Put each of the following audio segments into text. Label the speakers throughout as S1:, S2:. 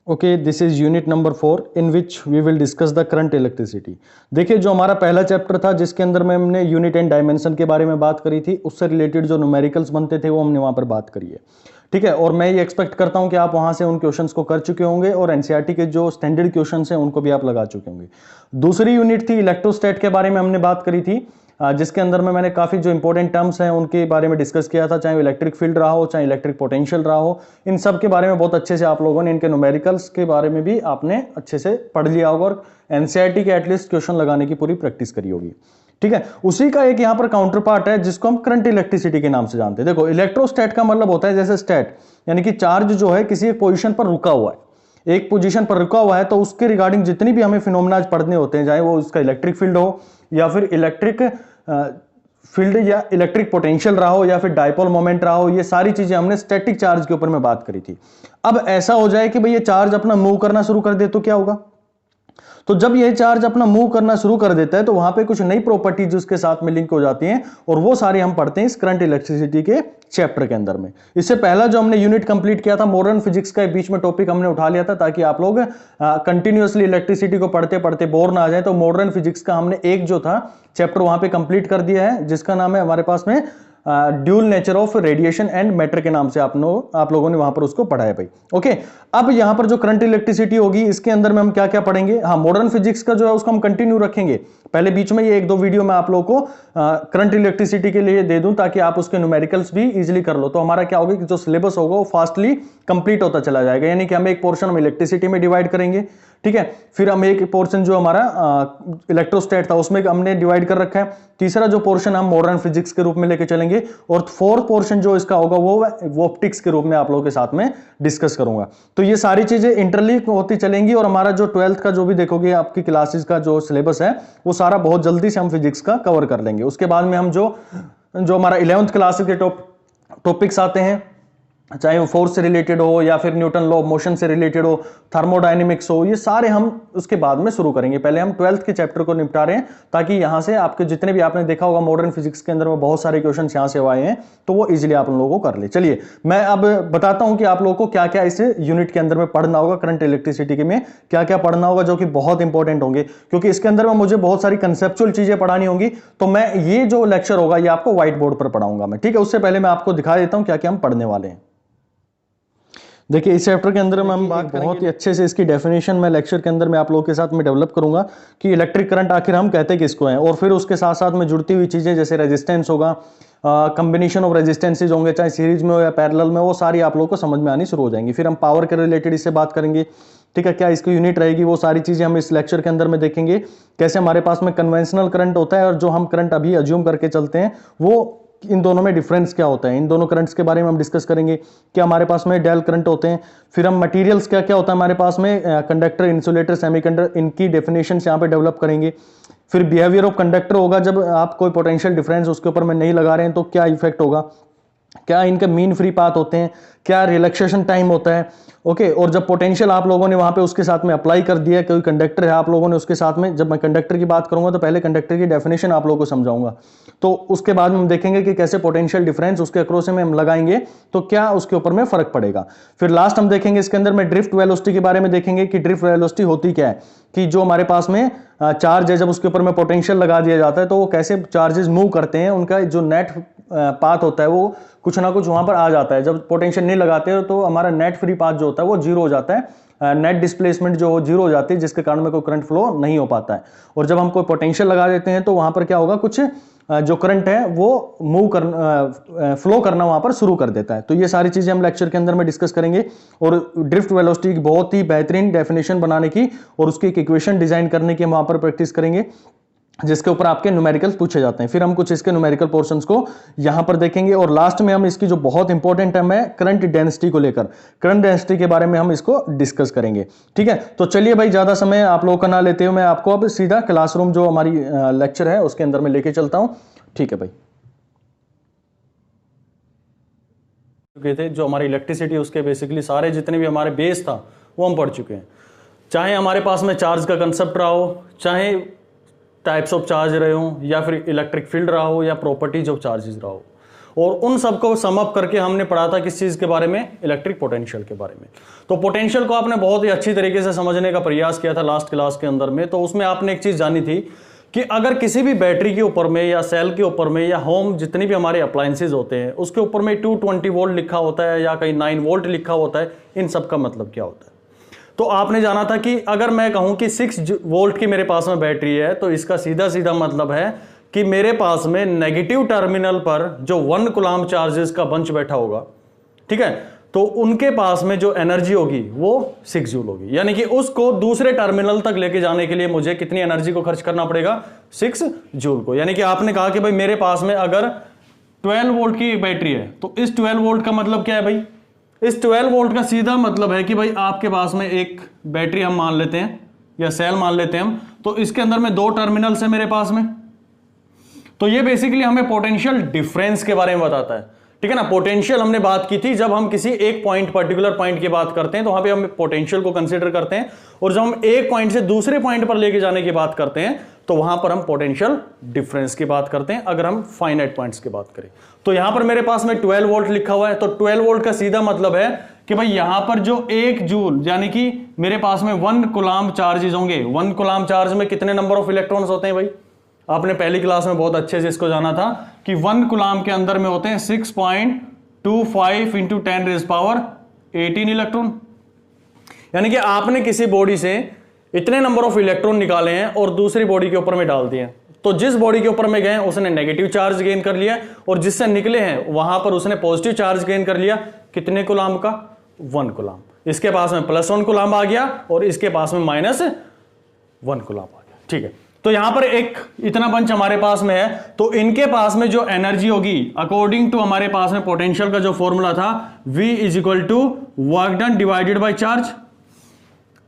S1: Okay, this is unit number 4 in which we will discuss the current electricity. देखिए, जो हमारा पहला chapter था जिसके अंदर में हमने यूनिट एंड डायमेंशन के बारे में बात करी थी, उससे रिलेटेड जो न्यूमेरिकल्स बनते थे वो हमने वहां पर बात करी है। ठीक है, और मैं ये एक्सपेक्ट करता हूं कि आप वहां से उन क्वेश्चंस को कर चुके होंगे और एनसीईआरटी के जो स्टैंडर्ड क्वेश्चंस हैं उनको भी आप लगा चुके होंगे। दूसरी यूनिट थी इलेक्ट्रोस्टैट के बारे में हमने बात करी थी, जिसके अंदर में मैंने काफ़ी जो इंपॉर्टेंट टर्म्स हैं उनके बारे में डिस्कस किया था, चाहे इलेक्ट्रिक फील्ड रहा हो, चाहे इलेक्ट्रिक पोटेंशियल रहा हो। इन सब के बारे में बहुत अच्छे से आप लोगों ने, इनके न्यूमेरिकल्स के बारे में भी आपने अच्छे से पढ़ लिया होगा और एनसीईआरटी के एटलीस्ट क्वेश्चन लगाने की पूरी प्रैक्टिस करी होगी। ठीक है, उसी का एक यहां पर काउंटर पार्ट है जिसको हम करंट इलेक्ट्रिसिटी के नाम से जानते हैं। देखो, इलेक्ट्रोस्टैट का मतलब होता है जैसे स्टैट, यानी कि चार्ज जो है किसी एक पोजीशन पर रुका हुआ है, एक पोजीशन पर रुका हुआ है, तो उसके रिगार्डिंग जितनी भी हमें फिनोमेना पढ़ने होते हैं, चाहे वो उसका इलेक्ट्रिक फील्ड हो या फिर इलेक्ट्रिक फील्ड या इलेक्ट्रिक पोटेंशियल रहा हो या फिर डायपोल मोमेंट रहा हो, ये सारी चीजें हमने स्टैटिक चार्ज के ऊपर में बात करी थी। अब ऐसा हो जाए कि भाई ये चार्ज अपना मूव करना शुरू कर दे तो क्या होगा? तो जब ये चार्ज अपना मूव करना शुरू कर देता है तो वहां पे कुछ नई प्रॉपर्टीज उसके साथ में लिंक हो जाती हैं और वो सारी हम पढ़ते हैं इस करंट इलेक्ट्रिसिटी के चैप्टर के अंदर में। इससे पहला जो हमने यूनिट कंप्लीट किया था मॉडर्न फिजिक्स का बीच में टॉपिक हमने उठा लिया था ताकि आप लोग कंटिन्यूअसली इलेक्ट्रिसिटी को पढ़ते पढ़ते बोर ना आ जाए। तो मॉडर्न फिजिक्स का हमने एक जो था चैप्टर वहां पे कंप्लीट कर दिया है जिसका नाम है हमारे पास में dual nature of radiation and matter के नाम से आप लोगों ने वहां पर उसको पढ़ा है भाई। ओके, अब यहां पर जो करंट इलेक्ट्रिसिटी होगी इसके अंदर में हम क्या क्या पढ़ेंगे? हाँ, मॉडर्न फिजिक्स का जो है उसको हम कंटिन्यू रखेंगे। पहले बीच में ये एक दो वीडियो मैं आप लोगों को करंट इलेक्ट्रिसिटी के लिए दे दूं ताकि आप उसके न्यूमेरिकल्स भी इजीली कर लो। तो हमारा क्या होगा कि जो सिलेबस होगा वो फास्टली कंप्लीट होता चला जाएगा, यानी कि हम एक पोर्शन हम इलेक्ट्रिसिटी में डिवाइड करेंगे, ठीक है, फिर हम एक पोर्शन जो हमारा इलेक्ट्रोस्टैट था उसमें हमने डिवाइड कर रखा है, तीसरा जो पोर्शन हम मॉडर्न फिजिक्स के रूप में लेके चलेंगे और फोर्थ पोर्शन जो इसका होगा वो ऑप्टिक्स के रूप में आप लोगों के साथ में डिस्कस करूंगा। तो ये सारी चीजें इंटरलिंक होती चलेंगी और हमारा जो 12th का जो भी देखोगे आपकी क्लासेस का जो सिलेबस है वो सारा बहुत जल्दी से हम फिजिक्स का कवर कर लेंगे। उसके बाद में हम जो हमारा 11th क्लास के टॉपिक्स आते हैं, चाहे वो फोर्स से रिलेटेड हो या फिर न्यूटन लॉ ऑफ मोशन से रिलेटेड हो, थर्मोडायनेमिक्स हो, ये सारे हम उसके बाद में शुरू करेंगे। पहले हम 12th के चैप्टर को निपटा रहे हैं ताकि यहां से आपके जितने भी आपने देखा होगा मॉडर्न फिजिक्स के अंदर में बहुत सारे क्वेश्चन यहां से आए हैं तो वो इजीली आप लोगों को कर ले। चलिए मैं अब बताता हूं कि आप लोगों को क्या क्या इस यूनिट के अंदर में पढ़ना होगा, करंट इलेक्ट्रिसिटी के में क्या क्या पढ़ना होगा जो कि बहुत इंपॉर्टेंट होंगे, क्योंकि इसके अंदर में मुझे बहुत सारी कंसेप्चुअल चीजें पढ़ानी होंगी। तो मैं ये जो लेक्चर होगा ये आपको व्हाइट बोर्ड पर पढ़ाऊंगा मैं, ठीक है। उससे पहले मैं आपको दिखा देता हूं क्या क्या हम पढ़ने वाले हैं। देखिए, इस चैप्टर के अंदर में हम बात बहुत ही अच्छे से इसकी डेफिनेशन मैं लेक्चर के अंदर में आप लोगों के साथ में डेवलप करूंगा कि इलेक्ट्रिक करंट आखिर हम कहते किसको हैं, और फिर उसके साथ साथ में जुड़ती हुई चीजें जैसे रेजिस्टेंस होगा, कॉम्बिनेशन ऑफ रेजिस्टेंसेज होंगे चाहे सीरीज में हो या पैरेलल में, वो सारी आप लोगों को समझ में आनी शुरू हो जाएंगी। फिर हम पावर के रिलेटेड इससे बात करेंगे, ठीक है, क्या इसकी यूनिट रहेगी, वो सारी चीजें हम इस लेक्चर के अंदर में देखेंगे। कैसे हमारे पास में कन्वेंशनल करंट होता है और जो हम करंट अभी अज्यूम करके चलते हैं वो इन दोनों में डिफरेंस क्या होता है, इन दोनों करंट्स के बारे में हम डिस्कस करेंगे। क्या हमारे पास में डेल करंट होते हैं, फिर हम मटेरियल्स क्या क्या होता है हमारे पास में, कंडक्टर, इंसुलेटर, सेमीकंडक्टर, इनकी डेफिनेशन यहाँ पे डेवलप करेंगे। फिर बिहेवियर ऑफ कंडक्टर होगा, जब आप कोई पोटेंशियल डिफरेंस उसके ऊपर में नहीं लगा रहे हैं तो क्या इफेक्ट होगा, क्या इनके मीन फ्री पाथ होते हैं, क्या रिलैक्सेशन टाइम होता है, ओके। और जब पोटेंशियल आप लोगों ने वहां पे उसके साथ में अप्लाई कर दिया, कोई कंडक्टर है आप लोगों ने उसके साथ में, जब मैं कंडक्टर की बात करूंगा तो पहले कंडक्टर की डेफिनेशन आप लोगों को समझाऊंगा, तो उसके बाद हम देखेंगे कि कैसे पोटेंशियल डिफरेंस उसके अक्रॉस में हम लगाएंगे तो क्या उसके ऊपर में फर्क पड़ेगा। फिर लास्ट हम देखेंगे इसके अंदर में ड्रिफ्ट वेलोसिटी के बारे में देखेंगे कि ड्रिफ्ट वेलोसिटी होती क्या है, कि जो हमारे पास में चार्ज है जब उसके ऊपर में पोटेंशियल लगा दिया जाता है तो वो कैसे चार्जेस मूव करते हैं, उनका जो नेट पाथ होता है वो कुछ ना कुछ वहां पर आ जाता है। जब पोटेंशियल नहीं लगाते हो तो हमारा नेट फ्री पाथ जो होता है वो जीरो हो जाता है, नेट डिस्प्लेसमेंट जो जीरो हो जाती है जिसके कारण में कोई करंट फ्लो नहीं हो पाता है। और जब हम कोई पोटेंशियल लगा देते हैं तो वहां पर क्या होगा, कुछ जो करंट है वो मूव कर फ्लो करना वहां पर शुरू कर देता है। तो ये सारी चीजें हम लेक्चर के अंदर में डिस्कस करेंगे और ड्रिफ्ट वेलोसिटी की बहुत ही बेहतरीन डेफिनेशन बनाने की और उसकी एक इक्वेशन डिजाइन करने की हम वहां पर प्रैक्टिस करेंगे जिसके ऊपर आपके न्यूमेरिकल्स पूछे जाते हैं। फिर हम कुछ इसके न्यूमेरिकल पोर्शंस को यहां पर देखेंगे और लास्ट में हम इसकी जो बहुत इंपॉर्टेंट टर्म है करंट डेंसिटी को लेकर, करंट डेंसिटी के बारे में हम इसको डिस्कस करेंगे, ठीक है। तो चलिए भाई, ज्यादा समय आप लोगों का ना लेते हुए मैं आपको अब सीधा क्लासरूम जो हमारी लेक्चर है उसके अंदर में लेके चलता हूं, ठीक है भाई। चुके थे जो हमारी इलेक्ट्रिसिटी उसके बेसिकली सारे जितने भी हमारे बेस था वो हम पढ़ चुके हैं, चाहे हमारे पास में चार्ज का कंसेप्ट रहा हो, चाहे टाइप्स ऑफ चार्ज रहे हो या फिर इलेक्ट्रिक फील्ड रहा हो या प्रॉपर्टीज ऑफ चार्जेस रहा हो, और उन सबको सम अप करके हमने पढ़ा था किस चीज के बारे में, इलेक्ट्रिक पोटेंशियल के बारे में। तो पोटेंशियल को आपने बहुत ही अच्छी तरीके से समझने का प्रयास किया था लास्ट क्लास के अंदर में। तो उसमें आपने एक चीज जानी थी कि अगर किसी भी बैटरी के ऊपर में या सेल के ऊपर में या होम जितनी भी हमारे अप्लायंसेज होते हैं उसके ऊपर में 220 वोल्ट लिखा होता है या कहीं 9 वोल्ट लिखा होता है, इन सब का मतलब क्या होता है। तो आपने जाना था कि अगर मैं कहूं कि 6 वोल्ट की मेरे पास में बैटरी है तो इसका सीधा सीधा मतलब है कि मेरे पास में नेगेटिव टर्मिनल पर जो 1 कूलम्ब चार्जेस का बंच बैठा होगा, ठीक है, तो उनके पास में जो एनर्जी होगी वो 6 जूल होगी। यानी कि उसको दूसरे टर्मिनल तक लेके जाने के लिए मुझे कितनी एनर्जी को खर्च करना पड़ेगा, 6 जूल को। यानी कि आपने कहा कि भाई मेरे पास में अगर 12 वोल्ट की बैटरी है तो इस 12 वोल्ट का मतलब क्या है भाई, इस 12 वोल्ट का सीधा मतलब है कि भाई आपके पास में एक बैटरी हम मान लेते हैं या सेल मान लेते हैं हम, तो इसके अंदर में 2 टर्मिनल्स है मेरे पास में। तो ये बेसिकली हमें पोटेंशियल डिफरेंस के बारे में बताता है, ठीक है ना। पोटेंशियल हमने बात की थी जब हम किसी एक पॉइंट, पर्टिकुलर पॉइंट की बात करते हैं तो वहां पे हम पोटेंशियल को कंसीडर करते हैं, और जब हम एक पॉइंट से दूसरे पॉइंट पर लेके जाने की बात करते हैं तो वहां पर हम पोटेंशियल डिफरेंस की बात करते हैं, अगर हम फाइनाइट पॉइंट्स की बात करें। तो यहां पर मेरे पास में 12 वोल्ट लिखा हुआ है, तो 12 वोल्ट का सीधा मतलब है कि भाई यहां पर जो 1 जूल यानी कि मेरे पास में 1 कूलम्ब चार्जेस होंगे। 1 कूलम्ब चार्ज में कितने नंबर ऑफ इलेक्ट्रॉन्स होते हैं भाई, आपने पहली क्लास में बहुत अच्छे से इसको जाना था कि 1 कूलम्ब के अंदर में होते हैं 6.25 इंटू 10⁻18 इलेक्ट्रॉन। यानी कि आपने किसी बॉडी से इतने नंबर ऑफ इलेक्ट्रॉन निकाले हैं और दूसरी बॉडी के ऊपर में डाल दिए हैं, तो जिस बॉडी के ऊपर में गए उसने नेगेटिव चार्ज गेन कर लिया और जिससे निकले हैं वहां पर उसने पॉजिटिव चार्ज गेन कर लिया। कितने कूलम्ब का, 1 कूलम्ब। इसके पास में +1 कूलम्ब आ गया और इसके पास में -1 कूलम्ब आ गया, ठीक है। तो यहां पर एक इतना बंच हमारे पास में है, तो इनके पास में जो एनर्जी होगी अकॉर्डिंग टू हमारे पास में पोटेंशियल का जो फॉर्मूला था V = work done divided by charge.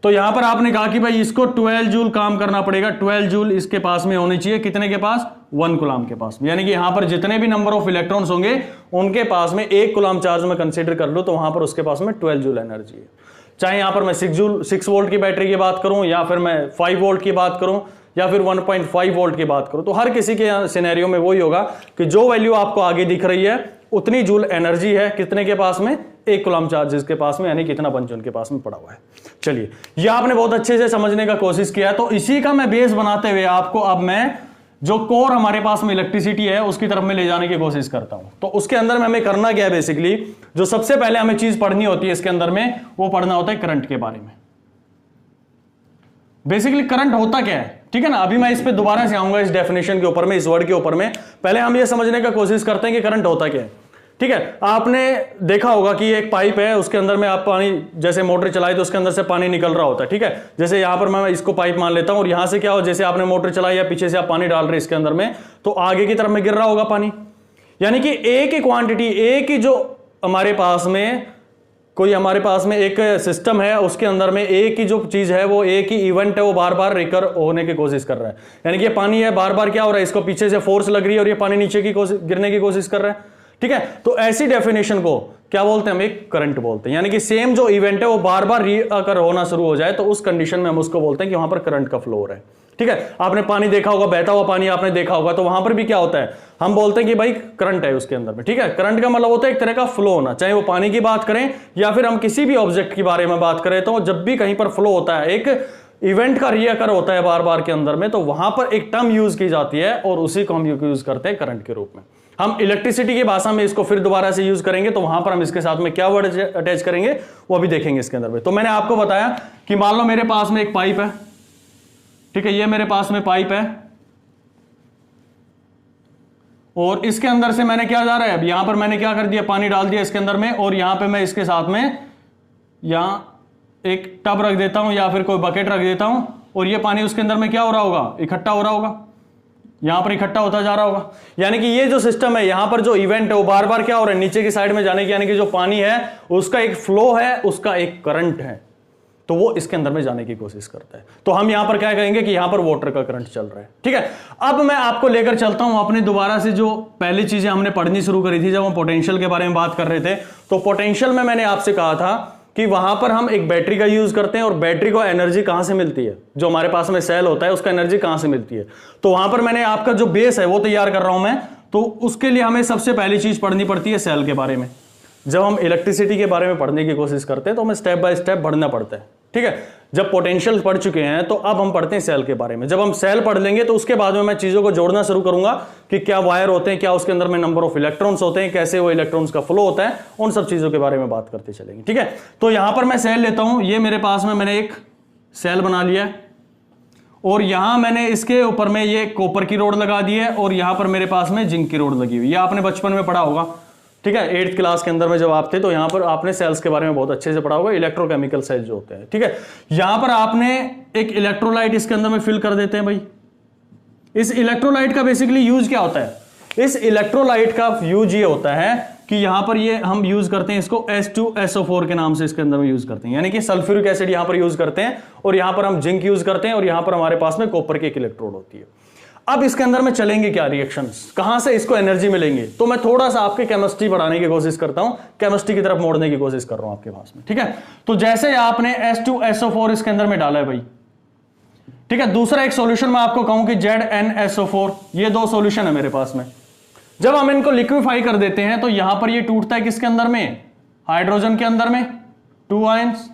S1: तो यहां पर आपने कहा कि भाई इसको 12 जूल काम करना पड़ेगा। 12 जूल इसके पास में होनी चाहिए, कितने के पास, 1 कूलम्ब के पास में। यानी कि यहां पर जितने भी नंबर ऑफ इलेक्ट्रॉन्स होंगे उनके पास में 1 कूलम्ब चार्ज में कंसीडर कर लो तो वहां पर उसके पास में 12 जूल एनर्जी है। चाहे यहां पर मैं 6 वोल्ट की बैटरी की बात करूं या फिर मैं 5 वोल्ट की बात करूं या फिर 1.5 वोल्ट की बात करूं, तो हर किसी के सिनेरियो में वही होगा कि जो वैल्यू आपको आगे दिख रही है उतनी जूल एनर्जी है कितने के पास में, 1 कूलम्ब चार्जेस के पास में, यानी कितना बंच उनके पास में पड़ा हुआ है। चलिए, ये आपने बहुत अच्छे से समझने का कोशिश किया है। तो इसी का मैं बेस बनाते हुए आपको अब मैं जो कोर हमारे पास में इलेक्ट्रिसिटी है उसकी तरफ में ले जाने की कोशिश करता हूं। तो उसके अंदर में हमें करना क्या है, बेसिकली जो सबसे पहले हमें चीज पढ़नी होती है इसके अंदर में, वो पढ़ना होता है करंट के बारे में। बेसिकली करंट होता क्या है, ठीक है ना। अभी मैं इस पे दोबारा से आऊंगा, इस डेफिनेशन के ऊपर में, इस वर्ड के ऊपर में। पहले हम ये समझने का कोशिश करते हैं कि करंट होता क्या है, ठीक है। आपने देखा होगा कि एक पाइप है, उसके अंदर में आप पानी, जैसे मोटर चलाई तो उसके अंदर से पानी निकल रहा होता है, ठीक है। जैसे यहां पर मैं इसको पाइप मान लेता हूं और यहां से क्या हो, जैसे आपने मोटर चलाई या पीछे से आप पानी डाल रहे इसके अंदर में, तो आगे की तरफ में गिर रहा होगा पानी। यानी कि एक ही क्वांटिटी, एक ही जो हमारे पास में कोई हमारे पास में एक सिस्टम है, उसके अंदर में एक ही जो चीज है, वो एक ही इवेंट है, वो बार बार रिकर होने की कोशिश कर रहा है। यानी कि ये पानी है, बार बार क्या हो रहा है, इसको पीछे से फोर्स लग रही है और ये पानी नीचे की गिरने की कोशिश कर रहा है, ठीक है। तो ऐसी डेफिनेशन को क्या बोलते हैं, हम एक करंट बोलते हैं। यानी कि सेम जो इवेंट है वो बार बार रिकर होना शुरू हो जाए तो उस कंडीशन में हम उसको बोलते हैं कि वहां पर करंट का फ्लो हो रहा है, ठीक है। आपने पानी देखा होगा, बहता हुआ पानी आपने देखा होगा, तो वहां पर भी क्या होता है, हम बोलते हैं कि भाई करंट है उसके अंदर में, ठीक है। करंट का मतलब होता है एक तरह का फ्लो होना, चाहे वो पानी की बात करें या फिर हम किसी भी ऑब्जेक्ट के बारे में बात करें, तो जब भी कहीं पर फ्लो होता है, एक इवेंट का रिकर होता है बार बार के अंदर में, तो वहां पर एक टर्म यूज की जाती है और उसी को हम यूज करते हैं करंट के रूप में। हम इलेक्ट्रिसिटी की भाषा में इसको फिर दोबारा से यूज करेंगे, तो वहां पर हम इसके साथ में क्या वर्ड अटैच करेंगे वो अभी देखेंगे इसके अंदर में। तो मैंने आपको बताया कि मान लो मेरे पास में एक पाइप है, ठीक है, ये मेरे पास में पाइप है और इसके अंदर से मैंने क्या जा रहा है, अब यहां पर मैंने क्या कर दिया, पानी डाल दिया इसके अंदर में, और यहां पे मैं इसके साथ में यहां एक टब रख देता हूं या फिर कोई बकेट रख देता हूं, और ये पानी उसके अंदर में क्या हो रहा होगा, इकट्ठा हो रहा होगा, यहां पर इकट्ठा होता जा रहा होगा। यानी कि ये जो सिस्टम है, यहां पर जो इवेंट है वो बार बार क्या हो रहा है, नीचे की साइड में जाने की, यानी कि जो पानी है उसका एक फ्लो है, उसका एक करंट है, तो वो इसके अंदर में जाने की कोशिश करता है। तो हम यहां पर क्या कहेंगे कि यहां पर वाटर का करंट चल रहा है, ठीक है। अब मैं आपको लेकर चलता हूं अपने दोबारा से जो पहली चीजें हमने पढ़नी शुरू करी थी जब हम पोटेंशियल के बारे में बात कर रहे थे। तो पोटेंशियल में मैंने आपसे कहा था कि वहां पर हम एक बैटरी का यूज करते हैं और बैटरी को एनर्जी कहां से मिलती है, जो हमारे पास में सेल होता है उसका एनर्जी कहां से मिलती है। तो वहां पर मैंने आपका जो बेस है वो तैयार कर रहा हूं मैं। तो उसके लिए हमें सबसे पहली चीज पढ़नी पड़ती है सेल के बारे में। जब हम इलेक्ट्रिसिटी के बारे में पढ़ने की कोशिश करते हैं तो हमें स्टेप बाय स्टेप बढ़ना पड़ता है, ठीक है। जब पोटेंशियल पढ़ चुके हैं तो अब हम पढ़ते हैं सेल के बारे में। जब हम सेल पढ़ लेंगे तो उसके बाद में मैं चीजों को जोड़ना शुरू करूंगा कि क्या वायर होते हैं, क्या उसके अंदर में नंबर ऑफ इलेक्ट्रॉन्स होते हैं, कैसे वो इलेक्ट्रॉन्स का फ्लो होता है, उन सब चीजों के बारे में बात करते चलेंगे, ठीक है। तो यहां पर मैं सेल लेता हूं, ये मेरे पास में मैंने एक सेल बना लिया है और यहां मैंने इसके ऊपर में ये कॉपर की रोड लगा दी है और यहां पर मेरे पास में जिंक की रोड लगी हुई है। आपने बचपन में पढ़ा होगा, ठीक है, 8th क्लास के अंदर में जब आप थे तो यहां पर आपने सेल्स के बारे में बहुत अच्छे से पढ़ा होगा, इलेक्ट्रोकेमिकल सेल्स जो होते हैं, ठीक है। यहां पर आपने एक इलेक्ट्रोलाइट इसके अंदर में फिल कर देते हैं भाई। इस इलेक्ट्रोलाइट का बेसिकली यूज क्या होता है? इस इलेक्ट्रोलाइट का यूज ये होता है कि यहां पर ये हम यूज करते हैं इसको H2SO4 के नाम से इसके अंदर में यूज करते हैं, यानी कि सल्फ्यूरिक एसिड यहां पर यूज करते हैं और यहां पर हम जिंक यूज करते हैं और यहां पर हमारे पास में कॉपर की एक इलेक्ट्रोड होती है। अब इसके अंदर में चलेंगे क्या रिएक्शंस, कहां से इसको एनर्जी मिलेंगे, तो मैं थोड़ा सा आपके केमिस्ट्री बढ़ाने की कोशिश करता हूं, केमिस्ट्री की तरफ मोड़ने की कोशिश कर रहा हूं आपके पास में, ठीक है। तो जैसे आपने H2SO4 इसके अंदर में डाला है भाई, ठीक है। दूसरा एक सॉल्यूशन मैं आपको कहूं कि ZnSO4, ये दो सॉल्यूशन है मेरे पास में। जब हम इनको लिक्विफाई कर देते हैं तो यहां पर ये टूटता है किसके अंदर में, हाइड्रोजन के अंदर में 2 आयंस,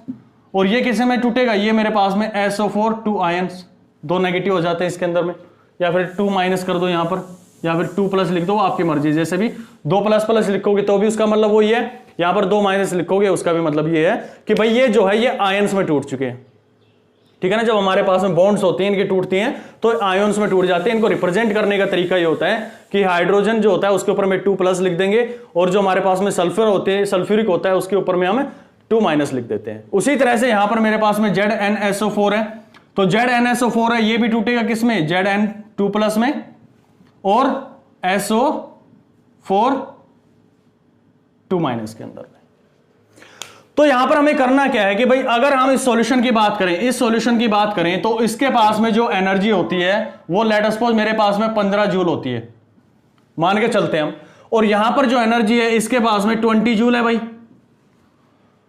S1: और ये किसे में टूटेगा, ये मेरे पास में SO4 2 आयंस, 2 नेगेटिव हो जाते हैं इसके अंदर में, या फिर 2 माइनस कर दो यहां पर, या फिर 2 प्लस लिख दो, आपकी मर्जी। जैसे भी 2 प्लस प्लस लिखोगे तो भी उसका मतलब वही है, यहां पर 2 माइनस लिखोगे उसका भी मतलब ये है कि भाई ये जो है ये आयंस में टूट चुके हैं, ठीक है ना। जब हमारे पास में बॉन्ड्स होती हैं, इनकी टूटती हैं तो आयंस में टूट जाते हैं। इनको रिप्रेजेंट करने का तरीका ये होता है कि हाइड्रोजन जो होता है उसके ऊपर में 2 प्लस लिख देंगे और जो हमारे पास में सल्फर होते हैं, सल्फ्यूरिक होता है, उसके ऊपर में हम 2 माइनस लिख देते हैं। उसी तरह से यहां पर मेरे पास में ZnSO4 है, तो ZnSO4 है, ये भी टूटेगा किसमें, Zn2 प्लस में, और SO4 2 माइनस के अंदर में। तो यहां पर हमें करना क्या है कि भाई अगर हम इस सॉल्यूशन की बात करें, इस सॉल्यूशन की बात करें तो इसके पास में जो एनर्जी होती है वो लेट अस सपोज मेरे पास में 15 जूल होती है, मान के चलते हैं हम, और यहां पर जो एनर्जी है इसके पास में 20 जूल है भाई।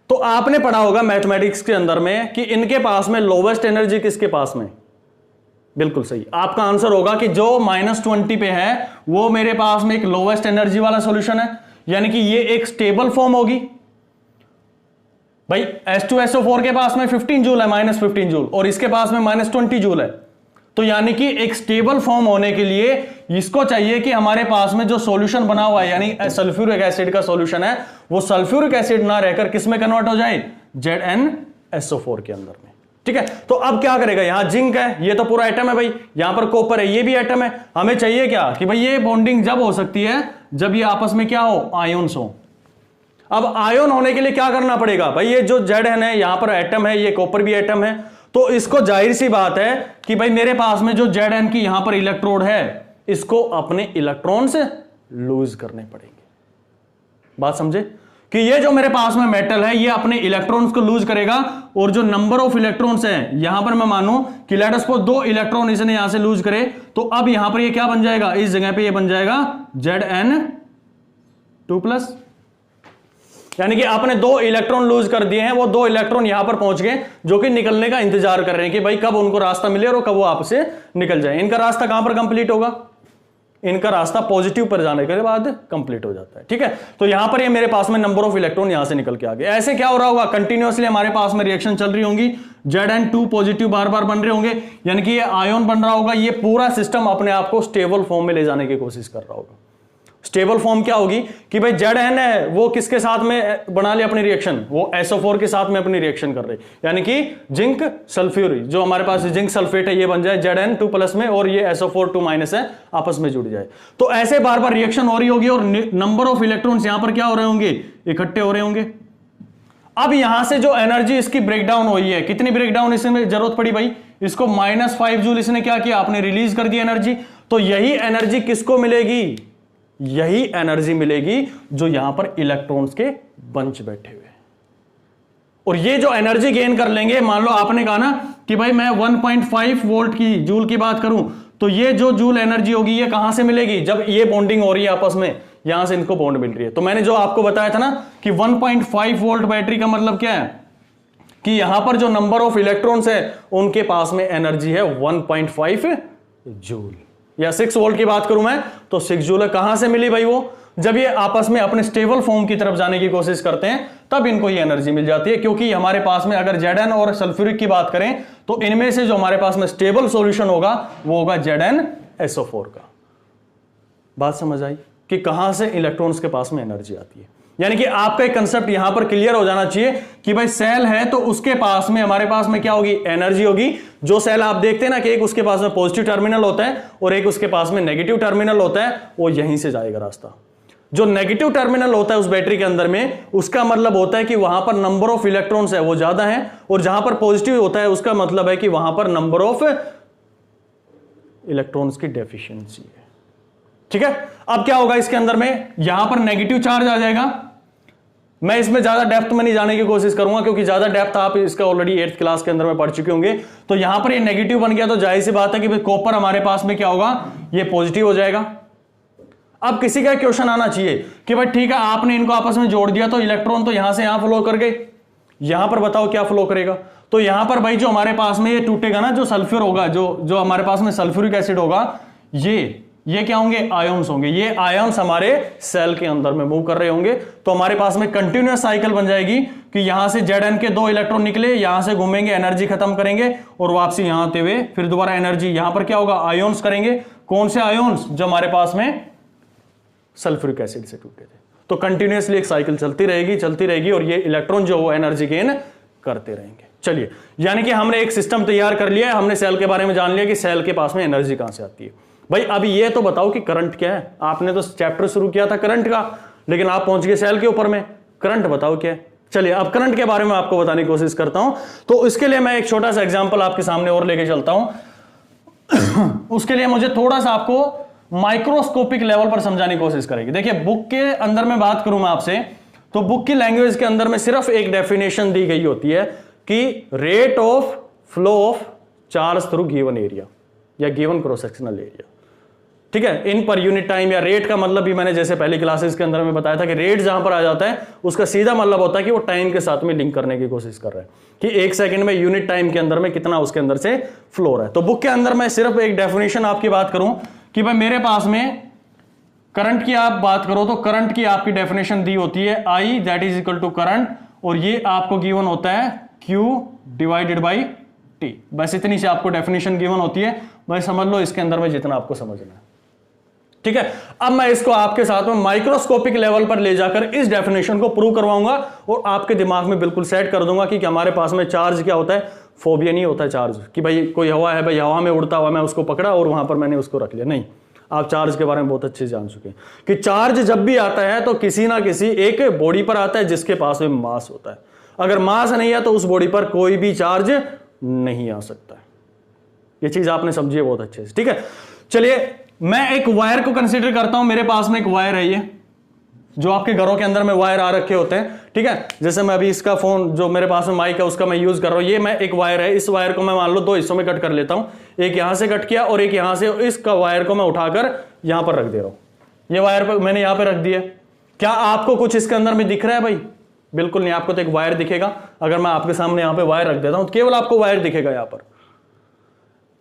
S1: तो आपने पढ़ा होगा मैथमेटिक्स के अंदर में कि इनके पास में लोवेस्ट एनर्जी किसके पास में, बिल्कुल सही, आपका आंसर होगा कि जो -20 पे है वो मेरे पास में एक लोवेस्ट एनर्जी वाला सॉल्यूशन है, यानी कि ये एक स्टेबल फॉर्म होगी भाई। H2SO4 के पास में 15 जूल है, -15 जूल, और इसके पास में -20 जूल है। तो यानी कि एक स्टेबल फॉर्म होने के लिए इसको चाहिए कि हमारे पास में जो सॉल्यूशन बना हुआ है, यानी सल्फ्यूरिक एसिड का सॉल्यूशन है, वो सल्फ्यूरिक एसिड ना रहकर किस में कन्वर्ट हो जाए, ZnSO4 के अंदर में, ठीक है। तो अब क्या करेगा, यहां जिंक है, ये तो पूरा एटम है भाई, यहां पर कॉपर है, ये भी एटम है। हमें चाहिए क्या कि भाई ये बॉन्डिंग जब हो सकती है जब ये आपस में क्या हो, आयोन्स हो। अब आयन होने के लिए क्या करना पड़ेगा भाई, ये जो Zn है यहां पर एटम है, ये कॉपर भी एटम है, तो इसको जाहिर सी बात है कि भाई मेरे पास में जो Zn की यहां पर इलेक्ट्रोड है इसको अपने इलेक्ट्रॉन से लूज करने पड़ेंगे। बात समझे कि ये जो मेरे पास में मेटल है ये अपने इलेक्ट्रॉन्स को लूज करेगा, और जो नंबर ऑफ इलेक्ट्रॉन्स है यहां पर मैं मानूं कि लेट अस सपोज 2 इलेक्ट्रॉन इसने यहां से लूज करे, तो अब यहां पर ये क्या बन जाएगा, इस जगह पे ये बन जाएगा Zn2+, यानी कि आपने 2 इलेक्ट्रॉन लूज कर दिए हैं, वो 2 इलेक्ट्रॉन यहां पर पहुंच गए जो कि निकलने का इंतजार कर रहे हैं कि भाई कब उनको रास्ता मिले और कब वो आपसे निकल जाए। इनका रास्ता कहां पर कंप्लीट होगा, इनका रास्ता पॉजिटिव पर जाने के बाद कंप्लीट हो जाता है, ठीक है। तो यहां पर ये मेरे पास में नंबर ऑफ इलेक्ट्रॉन यहां से निकल के आ गए। ऐसे क्या हो रहा होगा, कंटिन्यूअसली हमारे पास में रिएक्शन चल रही होंगी, Zn2 पॉजिटिव बार बार बन रहे होंगे, यानी कि ये आयन बन रहा होगा। ये पूरा सिस्टम अपने आप को स्टेबल फॉर्म में ले जाने की कोशिश कर रहा होगा। स्टेबल फॉर्म क्या होगी कि भाई Zn है वो किसके साथ में बना ले अपनी रिएक्शन, वो SO4 के साथ में अपनी रिएक्शन कर रहे, यानी कि जिंक सल्फ्यूरिक, जो हमारे पास जिंक सल्फेट है ये बन जाए Zn2+ में, और ये SO4 2- है आपस में जुड़ जाए। तो ऐसे बार बार रिएक्शन हो रही होगी और नंबर ऑफ इलेक्ट्रॉन्स यहां पर क्या हो रहे होंगे, इकट्ठे हो रहे होंगे। अब यहां से जो एनर्जी इसकी ब्रेकडाउन हुई है, कितनी ब्रेकडाउन इसमें जरूरत पड़ी भाई, इसको -5 जूल इसने क्या किया, आपने रिलीज कर दी एनर्जी। तो यही एनर्जी किसको मिलेगी, यही एनर्जी मिलेगी जो यहां पर इलेक्ट्रॉन्स के बंच बैठे हुए हैं, और ये जो एनर्जी गेन कर लेंगे, मान लो आपने कहा ना कि भाई मैं 1.5 वोल्ट की जूल की बात करूं, तो ये जो जूल एनर्जी होगी ये कहां से मिलेगी, जब ये बॉन्डिंग हो रही है आपस में, यहां से इनको बॉन्ड मिल रही है। तो मैंने जो आपको बताया था ना कि 1.5 वोल्ट बैटरी का मतलब क्या है कि यहां पर जो नंबर ऑफ इलेक्ट्रॉन्स है उनके पास में एनर्जी है 1.5 जूल। या 6 वोल्ट की बात करूं मैं तो 6 जूल कहां से मिली भाई? वो जब ये आपस में अपने स्टेबल फॉर्म की तरफ जाने की कोशिश करते हैं तब इनको ये एनर्जी मिल जाती है, क्योंकि हमारे पास में अगर Zn और सल्फ्यूरिक की बात करें तो इनमें से जो हमारे पास में स्टेबल सॉल्यूशन होगा वो होगा ZnSO4 का। बात समझ आई कि कहां से इलेक्ट्रॉन्स के पास में एनर्जी आती है? यानी कि आपका एक कंसेप्ट यहां पर क्लियर हो जाना चाहिए कि भाई सेल है तो उसके पास में हमारे पास में क्या होगी? एनर्जी होगी। जो सेल आप देखते हैं ना कि एक उसके पास में पॉजिटिव टर्मिनल होता है और एक उसके पास में नेगेटिव टर्मिनल होता है, वो यहीं से जाएगा रास्ता। जो नेगेटिव टर्मिनल होता है उस बैटरी के अंदर में, उसका मतलब होता है कि वहां पर नंबर ऑफ इलेक्ट्रॉन्स है वो ज्यादा है, और जहां पर पॉजिटिव होता है उसका मतलब है कि वहां पर नंबर ऑफ इलेक्ट्रॉन्स की डेफिशिएंसी है। ठीक है, अब क्या होगा इसके अंदर में? यहां पर नेगेटिव चार्ज आ जाएगा। मैं इसमें ज्यादा डेप्थ में नहीं जाने की कोशिश करूंगा क्योंकि ज्यादा डेप्थ आप इसका ऑलरेडी 8th क्लास के अंदर में पढ़ चुके होंगे। तो यहां पर ये नेगेटिव बन गया तो जाहिर सी बात है कि भाई कॉपर हमारे पास में क्या होगा? ये पॉजिटिव हो जाएगा। अब किसी का क्वेश्चन आना चाहिए कि भाई ठीक है आपने इनको आपस में जोड़ दिया तो इलेक्ट्रॉन तो यहां से यहां फ्लो कर गए, यहां पर बताओ क्या फ्लो करेगा? तो यहां पर भाई जो हमारे पास में ये टूटेगा ना, जो सल्फ्यूर होगा, जो हमारे पास में सल्फ्यूरिक एसिड होगा, ये क्या होंगे? आयोन्स होंगे। ये आयोन्स हमारे सेल के अंदर में मूव कर रहे होंगे, तो हमारे पास में कंटिन्यूअस साइकिल बन जाएगी कि यहां से Zn के 2 इलेक्ट्रॉन निकले, यहां से घूमेंगे, एनर्जी खत्म करेंगे और वापसी यहां आते हुए फिर दोबारा एनर्जी यहां पर क्या होगा? आयोन्स करेंगे। कौन से आयोन्स? जो हमारे पास में सल्फ्यूरिक एसिड से टूटे थे। तो कंटिन्यूअसली एक साइकिल चलती रहेगी और ये इलेक्ट्रॉन जो वो एनर्जी गेन करते रहेंगे। चलिए, यानी कि हमने एक सिस्टम तैयार कर लिया है, हमने सेल के बारे में जान लिया कि सेल के पास में एनर्जी कहां से आती है। भाई अभी ये तो बताओ कि करंट क्या है? आपने तो चैप्टर शुरू किया था करंट का, लेकिन आप पहुंच गए सेल के ऊपर में। करंट बताओ क्या है? चलिए अब करंट के बारे में आपको बताने की कोशिश करता हूं। तो इसके लिए मैं एक छोटा सा एग्जांपल आपके सामने और लेके चलता हूं। उसके लिए मुझे थोड़ा सा आपको माइक्रोस्कोपिक लेवल पर समझाने की कोशिश करेगी। देखिए बुक के अंदर मैं बात करूं मैं आपसे, तो बुक की लैंग्वेज के अंदर में सिर्फ एक डेफिनेशन दी गई होती है कि rate of flow of charge through given area या गिवन क्रॉस सेक्शनल एरिया। ठीक है, इन पर यूनिट टाइम या रेट का मतलब भी मैंने जैसे पहली क्लासेस के अंदर में बताया था कि रेट जहां पर आ जाता है उसका सीधा मतलब होता है कि वो टाइम के साथ में लिंक करने की कोशिश कर रहा है कि 1 सेकंड में यूनिट टाइम के अंदर में कितना उसके अंदर से फ्लो हो रहा है। तो बुक के अंदर मैं सिर्फ एक डेफिनेशन आपकी बात करूं कि भाई मेरे पास में करंट की आप बात करो तो करंट की आपकी डेफिनेशन दी होती है I that is equal to current, और ये आपको गिवन होता है Q डिवाइडेड बाई T। बस इतनी सी आपको डेफिनेशन गिवन होती है, भाई समझ लो इसके अंदर में जितना आपको समझना है। ठीक है, अब मैं इसको आपके साथ में माइक्रोस्कोपिक लेवल पर ले जाकर इस डेफिनेशन को प्रूव करवाऊंगा और आपके दिमाग में बिल्कुल सेट कर दूंगा कि हमारे पास में चार्ज क्या होता है? फोबिया नहीं होता है चार्ज कि भाई कोई हवा है, भाई हवा में उड़ता हुआ मैं उसको पकड़ा और वहां पर मैंने उसको रख लिया। नहीं, आप चार्ज के बारे में बहुत अच्छे से जान चुके हैं कि चार्ज जब भी आता है तो किसी ना किसी एक बॉडी पर आता है जिसके पास में मास होता है। अगर मास नहीं है तो उस बॉडी पर कोई भी चार्ज नहीं आ सकता है। ये चीज आपने समझी है बहुत अच्छे से। ठीक है, चलिए मैं एक वायर को कंसीडर करता हूं। मेरे पास में एक वायर है, ये जो आपके घरों के अंदर में वायर आ रखे होते हैं। ठीक है, जैसे मैं अभी इसका फोन जो मेरे पास में माइक है उसका मैं यूज कर रहा हूं, ये मैं एक वायर है, इस वायर को मैं मान लो 2 हिस्सों में कट कर लेता हूं, एक यहां से कट किया और एक यहां से। इसका वायर को मैं उठाकर यहां पर रख दे रहा हूं। ये वायर पर मैंने यहां पर रख दिया। क्या आपको कुछ इसके अंदर में दिख रहा है? भाई बिल्कुल नहीं, आपको तो एक वायर दिखेगा। अगर मैं आपके सामने यहां पर वायर रख देता हूं तो केवल आपको वायर दिखेगा यहां पर।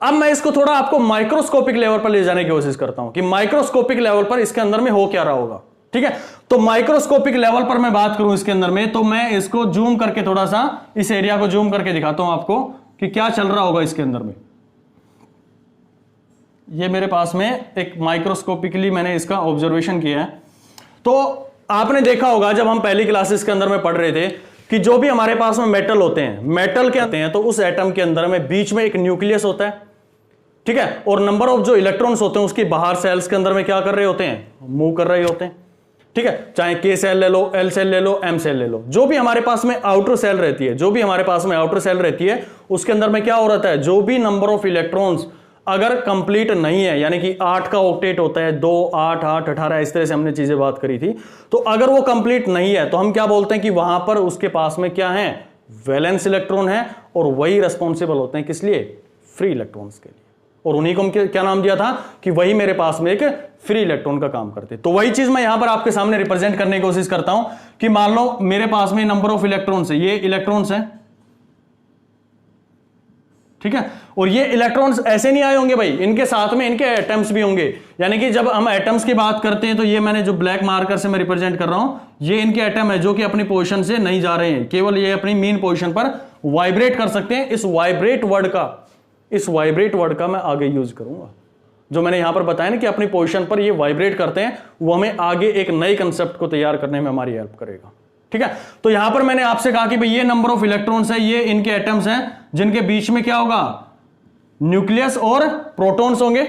S1: अब मैं इसको थोड़ा आपको माइक्रोस्कोपिक लेवल पर ले जाने की कोशिश करता हूं कि माइक्रोस्कोपिक लेवल पर इसके अंदर में हो क्या रहा होगा। ठीक है, तो माइक्रोस्कोपिक लेवल पर मैं बात करूं इसके अंदर में, तो मैं इसको जूम करके थोड़ा सा इस एरिया को जूम करके दिखाता हूं आपको कि क्या चल रहा होगा इसके अंदर में। ये मेरे पास में एक माइक्रोस्कोपिकली मैंने इसका ऑब्जर्वेशन किया है। तो आपने देखा होगा जब हम पहली क्लासेस के अंदर में पढ़ रहे थे कि जो भी हमारे पास में मेटल होते हैं, मेटल के आते हैं तो उस एटम के अंदर में बीच में एक न्यूक्लियस होता है। ठीक है, और नंबर ऑफ जो इलेक्ट्रॉन्स होते हैं उसके बाहर सेल्स के अंदर में क्या कर रहे होते हैं? मूव कर रहे होते हैं। ठीक है, चाहे K सेल ले लो, L सेल ले लो, M सेल ले लो, जो भी हमारे पास में आउटर सेल रहती है, जो भी हमारे पास में आउटर सेल रहती है उसके अंदर में क्या हो रहा है? जो भी नंबर ऑफ इलेक्ट्रॉन्स अगर कंप्लीट नहीं है, यानी कि 8 का ऑक्टेट होता है, 2 8 8 18 इस तरह से हमने चीजें बात करी थी, तो अगर वो कंप्लीट नहीं है तो हम क्या बोलते हैं कि वहां पर उसके पास में क्या है? वैलेंस इलेक्ट्रॉन है, और वही रेस्पॉन्सिबल होते हैं किस लिए? फ्री इलेक्ट्रॉन्स के लिए। और उन्हीं को हम क्या नाम दिया था कि वही मेरे पास में एक फ्री इलेक्ट्रॉन का काम करते। तो वही चीज मैं यहां पर आपके सामने रिप्रेजेंट करने की कोशिश करता हूं कि मान लो मेरे पास में नंबर ऑफ इलेक्ट्रॉन्स है, ये इलेक्ट्रॉन्स है, ठीक है। और ये इलेक्ट्रॉन्स ऐसे नहीं आए होंगे भाई, इनके साथ में इनके एटम्स भी होंगे। यानी कि जब हम एटम्स की बात करते हैं तो ये मैंने जो ब्लैक मार्कर से मैं रिप्रेजेंट कर रहा हूं, ये इनके एटम है जो कि अपनी पोजीशन से नहीं जा रहे हैं, केवल ये अपनी मीन पोजीशन पर वाइब्रेट कर सकते हैं। इस वाइब्रेट वर्ड का मैं आगे यूज करूंगा। जो मैंने यहां पर बताया ना कि अपनी पोजीशन पर ये वाइब्रेट करते हैं, वो हमें आगे एक नए कंसेप्ट को तैयार करने में हमारी हेल्प करेगा। ठीक है। तो यहां पर मैंने आपसे कहा कि भाई ये नंबर ऑफ इलेक्ट्रॉन्स है, ये इनके एटम्स हैं, जिनके बीच में क्या होगा, न्यूक्लियस और प्रोटॉन्स होंगे,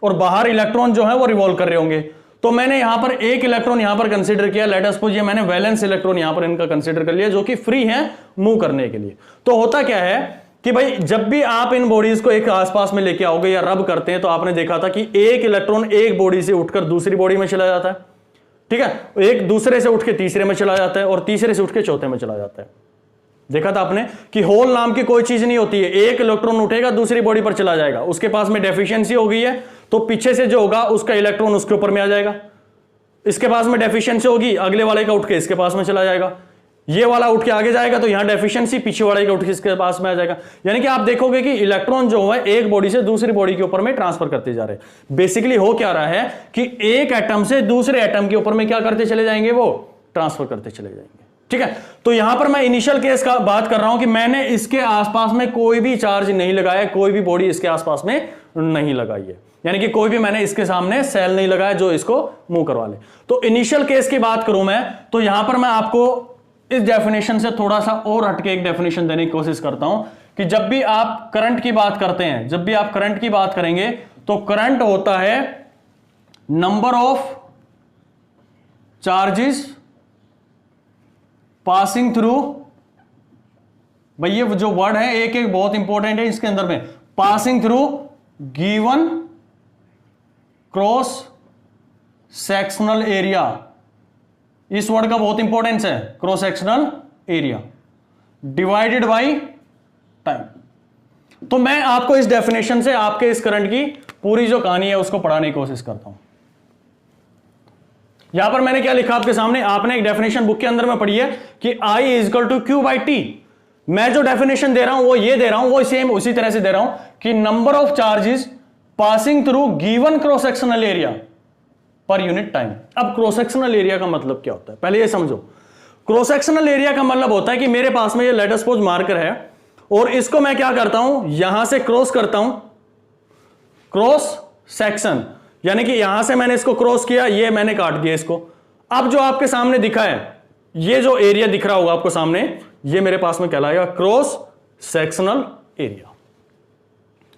S1: और बाहर इलेक्ट्रॉन जो है वो रिवॉल्व कर रहे होंगे। तो मैंने यहां पर एक इलेक्ट्रॉन यहां पर कंसीडर किया, लेट अस सपोज ये मैंने वैलेंस इलेक्ट्रॉन यहां पर इनका कंसीडर कर लिया, जो कि फ्री है मूव करने के लिए। तो होता क्या है कि भाई जब भी आप इन बॉडीज को एक आसपास में लेके आओगे या रब करते हैं, तो आपने देखा था कि एक इलेक्ट्रॉन एक बॉडी से उठकर दूसरी बॉडी में चला जाता है। ठीक है। एक दूसरे से उठ के तीसरे में चला जाता है, और तीसरे से उठ के चौथे में चला जाता है। देखा था आपने कि होल नाम की कोई चीज नहीं होती है, एक इलेक्ट्रॉन उठेगा दूसरी बॉडी पर चला जाएगा, उसके पास में डेफिशिएंसी हो गई है तो पीछे से जो होगा उसका इलेक्ट्रॉन उसके ऊपर में आ जाएगा। इसके पास में डेफिशिएंसी होगी, अगले वाले का उठ के इसके पास में चला जाएगा। ये वाला उठ के आगे जाएगा तो यहां डेफिशिएंसी, पीछे वाले का उठ के इसके पास में आ जाएगा। यानी कि आप देखोगे कि इलेक्ट्रॉन जो है एक बॉडी से दूसरी बॉडी के ऊपर में ट्रांसफर करते जा रहे हैं। बेसिकली हो क्या रहा है कि एक एटम से दूसरे एटम के ऊपर में क्या करते चले जाएंगे, वो ट्रांसफर करते चले जाएंगे। ठीक है। तो यहां पर मैं इनिशियल केस का बात कर रहा हूं कि मैंने इसके आसपास में कोई भी चार्ज नहीं लगाया, कोई भी बॉडी इसके आसपास में नहीं लगाई है, यानी कि कोई भी मैंने इसके सामने सेल नहीं लगाया जो इसको मूव करवा ले। तो इनिशियल केस की बात करूं मैं, तो यहां पर मैं आपको इस डेफिनेशन से थोड़ा सा और हटके एक डेफिनेशन देने की कोशिश करता हूं कि जब भी आप करंट की बात करते हैं, जब भी आप करंट की बात करेंगे तो करंट होता है number of charges passing through. भाई ये जो वर्ड है एक एक बहुत इंपॉर्टेंट है इसके अंदर में, passing through given cross sectional area. इस वर्ड का बहुत इंपॉर्टेंस है, cross sectional area divided by time. तो मैं आपको इस डेफिनेशन से आपके इस करंट की पूरी जो कहानी है उसको पढ़ाने की कोशिश करता हूं। यहां पर मैंने क्या लिखा आपके सामने, आपने एक डेफिनेशन बुक के अंदर में पढ़ी है कि I is equal to Q by T. मैं जो डेफिनेशन दे रहा हूं वो ये दे रहा हूं, वो सेम उसी तरह से दे रहा हूं कि number of charges passing through given cross sectional area per unit time. अब क्रॉस सेक्शनल एरिया का मतलब क्या होता है, पहले ये समझो। क्रॉस सेक्शनल एरिया का मतलब होता है कि मेरे पास में ये लेट अस सपोज मार्कर है, और इसको मैं क्या करता हूं, यहां से क्रॉस करता हूं, क्रॉस सेक्शन, यानी कि यहां से मैंने इसको क्रॉस किया, ये मैंने काट दिया इसको। अब जो आपके सामने दिखा है, ये जो एरिया दिख रहा होगा आपको सामने, ये मेरे पास में कहलाएगा क्रॉस सेक्शनल एरिया।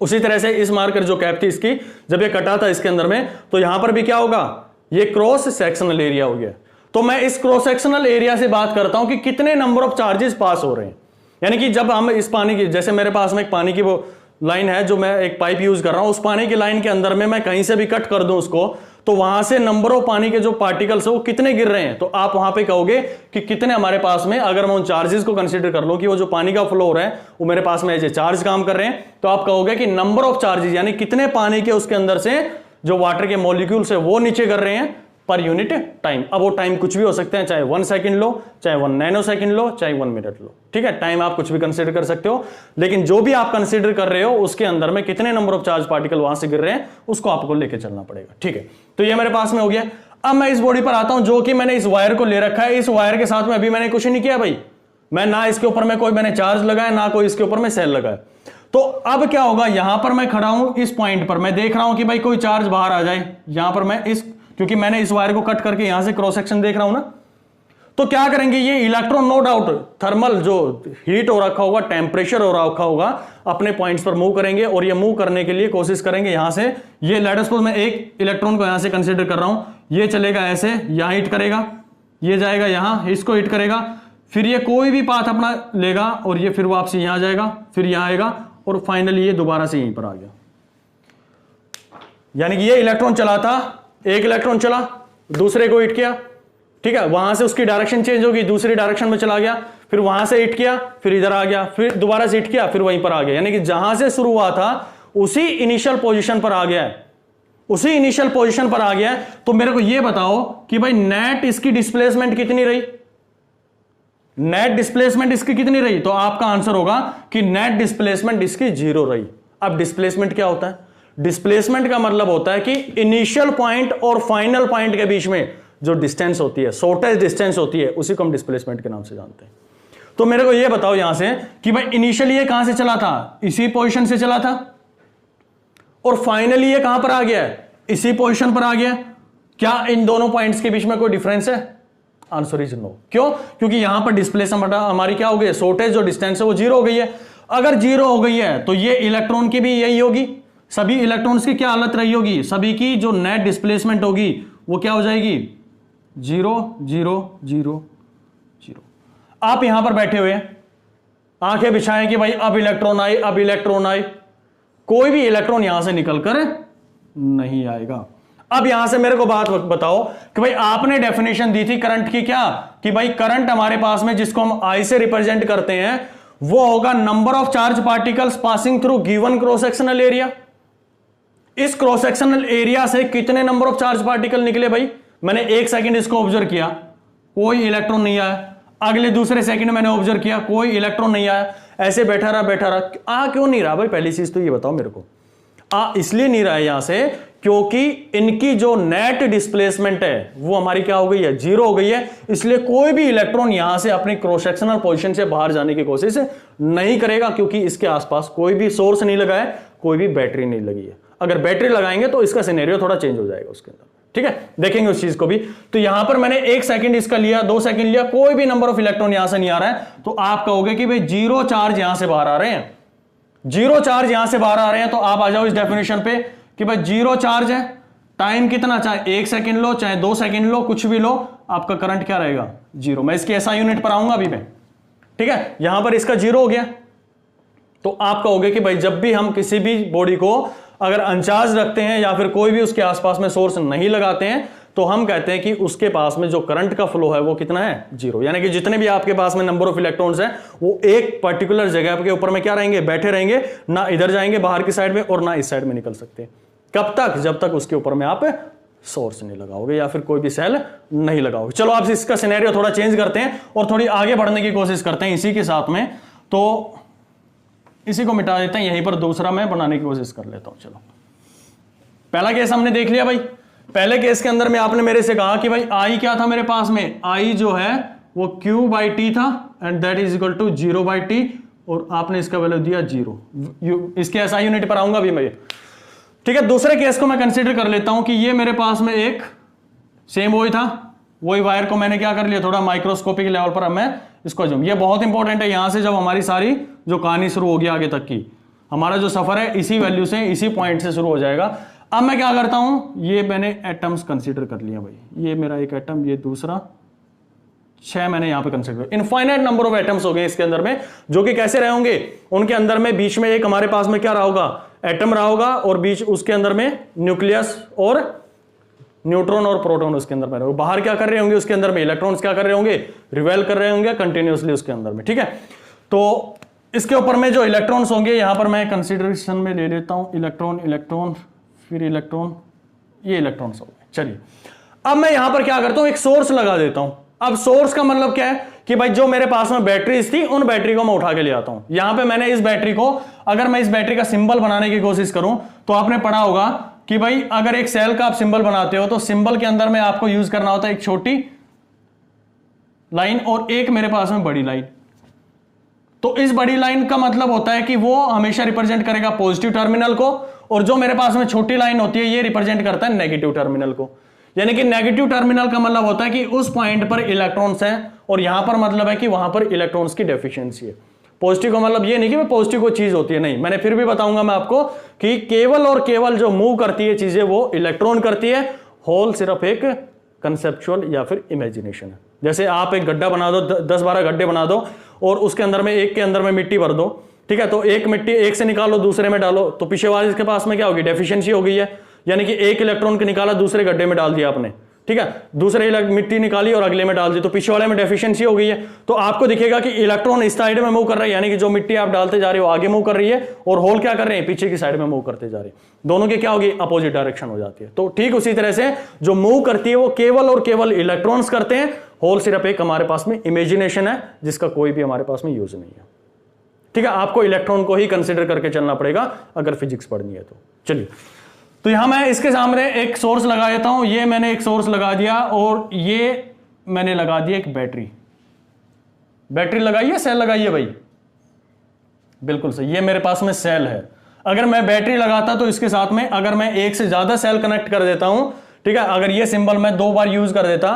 S1: उसी तरह से इस मार्कर जो कैप थी इसकी, जब ये कटा था इसके अंदर में, तो यहां पर भी क्या होगा, ये क्रॉस सेक्शनल एरिया हो गया। तो मैं इस क्रॉस सेक्शनल एरिया से बात करता हूं कि कितने नंबर ऑफ चार्जेस पास हो रहे हैं। यानी कि जब हम इस पानी की, जैसे मेरे पास में एक पानी की वो लाइन है जो मैं एक पाइप यूज कर रहा हूं, उस पानी की लाइन के अंदर में मैं कहीं से भी कट कर दूं उसको, तो वहां से नंबर ऑफ पानी के जो पार्टिकल्स है वो कितने गिर रहे हैं, तो आप वहां पे कहोगे कि कितने हमारे पास में, अगर मैं उन चार्जेस को कंसीडर कर लूं कि वो जो पानी का फ्लो हो रहा है वो मेरे पास में एज ए चार्ज काम कर रहे हैं, तो आप कहोगे कि नंबर ऑफ चार्जेस, यानी कितने पानी के उसके अंदर से जो वाटर के मॉलिक्यूल्स है वो नीचे कर रहे हैं पर यूनिट टाइम। अब वो टाइम कुछ भी हो सकते हैं, चाहे 1 सेकंड लो, चाहे 1 नैनो सेकंड लो, चाहे 1 मिनट लो। ठीक है, टाइम आप कुछ भी कंसीडर कर सकते हो, लेकिन जो भी आप कंसीडर कर रहे हो उसके अंदर में कितने नंबर ऑफ चार्ज पार्टिकल वहां से गिर रहे हैं उसको आपको लेके चलना पड़ेगा। ठीक है, तो ये मेरे पास में हो गया। अब मैं इस बॉडी पर आता हूं जो कि मैंने इस वायर को ले रखा है। इस वायर के साथ में अभी मैंने कुछ नहीं किया भाई, मैं ना इसके ऊपर में कोई मैंने चार्ज लगाया, ना कोई इसके ऊपर में सेल लगाया। तो अब क्या होगा, यहां पर मैं खड़ा हूं, इस पॉइंट पर मैं देख रहा हूं कि भाई कोई चार्ज बाहर आ जाए। यहां पर मैं इस, क्योंकि मैंने इस वायर को कट करके यहां से क्रॉस सेक्शन देख रहा हूं ना, तो क्या करेंगे, ये इलेक्ट्रॉन नो डाउट थर्मल जो हीट हो रखा होगा, टेम्परेचर हो रखा होगा, अपने पॉइंट्स पर मूव करेंगे, और ये मूव करने के लिए कोशिश करेंगे यहां से। ये लेट अस सपोज मैं एक इलेक्ट्रॉन को यहां से कंसीडर कर रहा हूं, ये चलेगा ऐसे, यहां हिट करेगा, ये जाएगा यहां, इसको हिट करेगा, फिर ये कोई भी पाथ अपना लेगा और ये फिर वापसी यहां जाएगा, फिर यहां आएगा, और फाइनली ये दोबारा से यहीं पर आ गया। यानी कि ये इलेक्ट्रॉन चला था, एक इलेक्ट्रॉन चला, दूसरे को हिट किया, ठीक है, वहां से उसकी डायरेक्शन चेंज होगी, दूसरी डायरेक्शन में चला गया, फिर वहां से हिट किया, फिर इधर आ गया, फिर दोबारा से हिट किया, फिर वहीं पर आ गया। यानी कि जहां से शुरू हुआ था उसी इनिशियल पोजीशन पर आ गया है, उसी इनिशियल पोजीशन पर आ गया है। तो मेरे को यह बताओ कि भाई नेट इसकी डिस्प्लेसमेंट कितनी रही, नेट डिस्प्लेसमेंट इसकी कितनी रही, तो आपका आंसर होगा कि नेट डिस्प्लेसमेंट इसकी 0 रही। अब डिस्प्लेसमेंट क्या होता है? डिस्प्लेसमेंट का मतलब होता है कि इनिशियल पॉइंट और फाइनल पॉइंट के बीच में जो डिस्टेंस होती है, शॉर्टेस्ट डिस्टेंस होती है, उसी को हम डिस्प्लेसमेंट के नाम से जानते हैं। तो मेरे को यह बताओ यहां से कि भाई इनिशियली ये कहां से चला था, इसी पोजीशन से चला था, और फाइनली ये कहां पर आ गया है, इसी पोजीशन पर आ गया। क्या इन दोनों पॉइंट्स के बीच में कोई डिफरेंस है? Answer is no. क्यों? क्योंकि यहां पर डिस्प्लेसमेंट हमारी क्या हो गई है, शॉर्टेज जो डिस्टेंस है वो 0 हो गई है। अगर 0 हो गई है तो ये इलेक्ट्रॉन की भी यही होगी, सभी इलेक्ट्रॉन्स की क्या हालत रही होगी, सभी की जो नेट डिस्प्लेसमेंट होगी वो क्या हो जाएगी, 0 0 0 0। आप यहां पर बैठे हुए हैं, आंखें बिछाएं कि भाई अब इलेक्ट्रॉन आए, अब इलेक्ट्रॉन आए, कोई भी इलेक्ट्रॉन यहां से निकलकर नहीं आएगा। अब यहां से मेरे को बात बताओ कि भाई आपने डेफिनेशन दी थी करंट की, क्या कि भाई करंट हमारे पास में जिसको हम आई से रिप्रेजेंट करते हैं वो होगा number of charge particles passing through given cross sectional area. इस क्रॉस सेक्शनल एरिया से कितने नंबर ऑफ चार्ज पार्टिकल निकले भाई, मैंने 1 सेकंड इसको ऑब्जर्व किया, कोई इलेक्ट्रॉन नहीं आया, अगले दूसरे सेकंड मैंने ऑब्जर्व किया, कोई इलेक्ट्रॉन नहीं आया, ऐसे बैठा रहा। क्यों नहीं रहा भाई, पहली चीज तो ये बताओ मेरे को। इसलिए नहीं रहा है यहां से क्योंकि इनकी जो नेट डिस्प्लेसमेंट है वो हमारी क्या हो गई है, 0 हो गई है। इसलिए कोई भी इलेक्ट्रॉन यहां से अपनी क्रॉस सेक्शनल पोजीशन से बाहर जाने की कोशिश नहीं करेगा, क्योंकि इसके आसपास कोई भी सोर्स नहीं लगा है, कोई भी बैटरी नहीं लगी है। अगर बैटरी लगाएंगे तो इसका सिनेरियो थोड़ा चेंज हो जाएगा उसके अंदर, ठीक है, देखेंगे उस चीज को भी। तो यहां पर मैंने 1 सेकंड इसका लिया, 2 सेकंड लिया, कोई भी नंबर ऑफ इलेक्ट्रॉन यहां से नहीं आ रहा है, तो आप कहोगे कि भाई 0 चार्ज यहां से बाहर आ रहे हैं, 0 चार्ज यहां से बाहर आ रहे हैं। तो आप आ जाओ इस डेफिनेशन पे कि भाई 0 चार्ज है, टाइम कितना, चाहे 1 सेकंड लो चाहे 2 सेकंड लो, कुछ भी लो, आपका करंट क्या रहेगा, 0। मैं इसकी ऐसा यूनिट पर आऊंगा अभी मैं, ठीक है। यहां पर इसका 0 हो गया, तो आप कहोगे कि भाई जब भी हम किसी भी बॉडी को अगर अनचार्ज रखते हैं या फिर कोई भी उसके आसपास में सोर्स नहीं लगाते हैं, तो हम कहते हैं कि उसके पास में जो करंट का फ्लो है वो कितना है, 0। यानी कि जितने भी आपके पास में नंबर ऑफ इलेक्ट्रॉन्स हैं वो एक पर्टिकुलर जगह के ऊपर में क्या रहेंगे, बैठे रहेंगे, ना इधर जाएंगे बाहर की साइड में और ना इस साइड में निकल सकते। कब तक, जब तक उसके ऊपर में आप सोर्स नहीं लगाओगे या फिर कोई भी सेल नहीं लगाओगे। चलो आप इसका सिनेरियो थोड़ा चेंज करते हैं और थोड़ी आगे बढ़ने की कोशिश करते हैं इसी के साथ में। तो इसी को मिटा देते हैं, यहीं पर दूसरा मैं बनाने की कोशिश कर लेता हूं। चलो पहला केस हमने देख लिया भाई। पहले केस के अंदर में आपने मेरे से कहा कि भाई आई क्या था मेरे पास में, आई जो है वो Q/T था and that is equal to 0/T, और आपने इसका वैल्यू दिया 0। इसके ऐसा यूनिट पर आऊंगा अभी मैं, ठीक है। दूसरे केस को मैं कंसीडर कर लेता हूं कि ये मेरे पास में एक सेम वही था, वही वायर को मैंने क्या कर लिया, थोड़ा माइक्रोस्कोपिक लेवल पर अब मैं इसको जूम। ये बहुत इंपॉर्टेंट है, यहां से जब हमारी सारी जो कहानी शुरू होगी आगे तक की, हमारा जो सफर है इसी वैल्यू से, इसी पॉइंट से शुरू हो जाएगा। अब मैं क्या करता हूं, ये मैंने एटम्स कंसीडर कर लिया भाई, ये मेरा एक एटम, ये दूसरा, 6 मैंने यहां पे consider, infinite number of atoms हो गए इसके अंदर में, जो कि कैसे रहे होंगे, उनके अंदर में बीच में एक हमारे पास में क्या रहा होगा, एटम रहा होगा, और बीच उसके अंदर में न्यूक्लियस और न्यूट्रॉन और प्रोटॉन उसके अंदर में रहे। बाहर क्या कर रहे होंगे, उसके अंदर में इलेक्ट्रॉन्स क्या कर रहे होंगे, रिवेल कर रहे होंगे कंटिन्यूअसली उसके अंदर में, ठीक है। तो इसके ऊपर में जो इलेक्ट्रॉन्स होंगे यहां पर मैं कंसीडरेशन में ले लेता हूं, इलेक्ट्रॉन इलेक्ट्रॉन फिर इलेक्ट्रॉन, ये इलेक्ट्रॉन्स हो गए। चलिए अब मैं यहां पर क्या करता हूं, एक सोर्स लगा देता हूं। अब सोर्स का मतलब क्या है कि भाई जो मेरे पास में बैटरीज थी उन बैटरी को मैं उठा के ले आता हूं। यहां पे मैंने इस बैटरी को, अगर मैं इस बैटरी का सिंबल बनाने की कोशिश करूं तो आपने पढ़ा होगा कि भाई अगर एक सेल का आप सिंबल बनाते हो तो सिंबल के अंदर में आपको यूज करना होता है एक छोटी लाइन और एक मेरे पास में बड़ी लाइन। तो इस बड़ी लाइन का मतलब होता है कि वो हमेशा रिप्रेजेंट करेगा पॉजिटिव टर्मिनल को, और जो मेरे पास में छोटी लाइन होती है ये रिप्रेजेंट करता है नेगेटिव टर्मिनल को। यानी कि नेगेटिव टर्मिनल का मतलब होता है कि उस पॉइंट पर इलेक्ट्रॉन्स हैं, और यहां पर मतलब है कि वहां पर इलेक्ट्रॉन्स की डेफिशिएंसी है। पॉजिटिव का मतलब ये नहीं कि वो पॉजिटिव कोई चीज होती है, नहीं, मैंने फिर भी बताऊंगा मैं आपको कि केवल और केवल जो मूव करती है चीजें वो इलेक्ट्रॉन करती है, होल सिर्फ एक कंसेप्चुअल या फिर इमेजिनेशन है। जैसे आप एक गड्ढा बना दो, 10-12 गड्ढे बना दो और उसके अंदर में एक के अंदर में मिट्टी भर दो, ठीक है, तो एक मिट्टी एक से निकालो दूसरे में डालो, तो पीछे वाले के पास में क्या होगी, डेफिशिएंसी हो गई है। यानी कि एक इलेक्ट्रॉन को निकाला दूसरे गड्ढे में डाल दिया आपने, ठीक है, दूसरे मिट्टी निकाली और अगले में डाल दी, तो पीछे वाले में डेफिशिएंसी हो गई है। तो आपको दिखेगा कि इलेक्ट्रॉन इस साइड में मूव कर रहा है, यानी कि जो मिट्टी आप डालते जा रहे हो आगे मूव कर रही है, और होल क्या कर रहे हैं, पीछे की साइड में मूव करते जा रहे हैं। दोनों की क्या होगी, अपोजिट डायरेक्शन हो जाती है। तो ठीक उसी तरह से जो मूव करती है वो केवल और केवल इलेक्ट्रॉन्स करते हैं, होल सिर्फ एक हमारे पास में इमेजिनेशन है जिसका कोई भी हमारे पास में यूज नहीं है। ठीक है, आपको इलेक्ट्रॉन को ही कंसिडर करके चलना पड़ेगा अगर फिजिक्स पढ़नी है तो। चलिए, तो यहां मैं इसके सामने एक सोर्स लगा देता हूं, ये मैंने एक सोर्स लगा दिया और ये मैंने लगा दिया एक बैटरी। बैटरी लगाई है, सेल लगाई है भाई, बिल्कुल सही, ये मेरे पास में सेल है। अगर मैं बैटरी लगाता तो इसके साथ में अगर मैं एक से ज्यादा सेल कनेक्ट कर देता हूं, ठीक है, अगर ये सिंबल मैं 2 बार यूज कर देता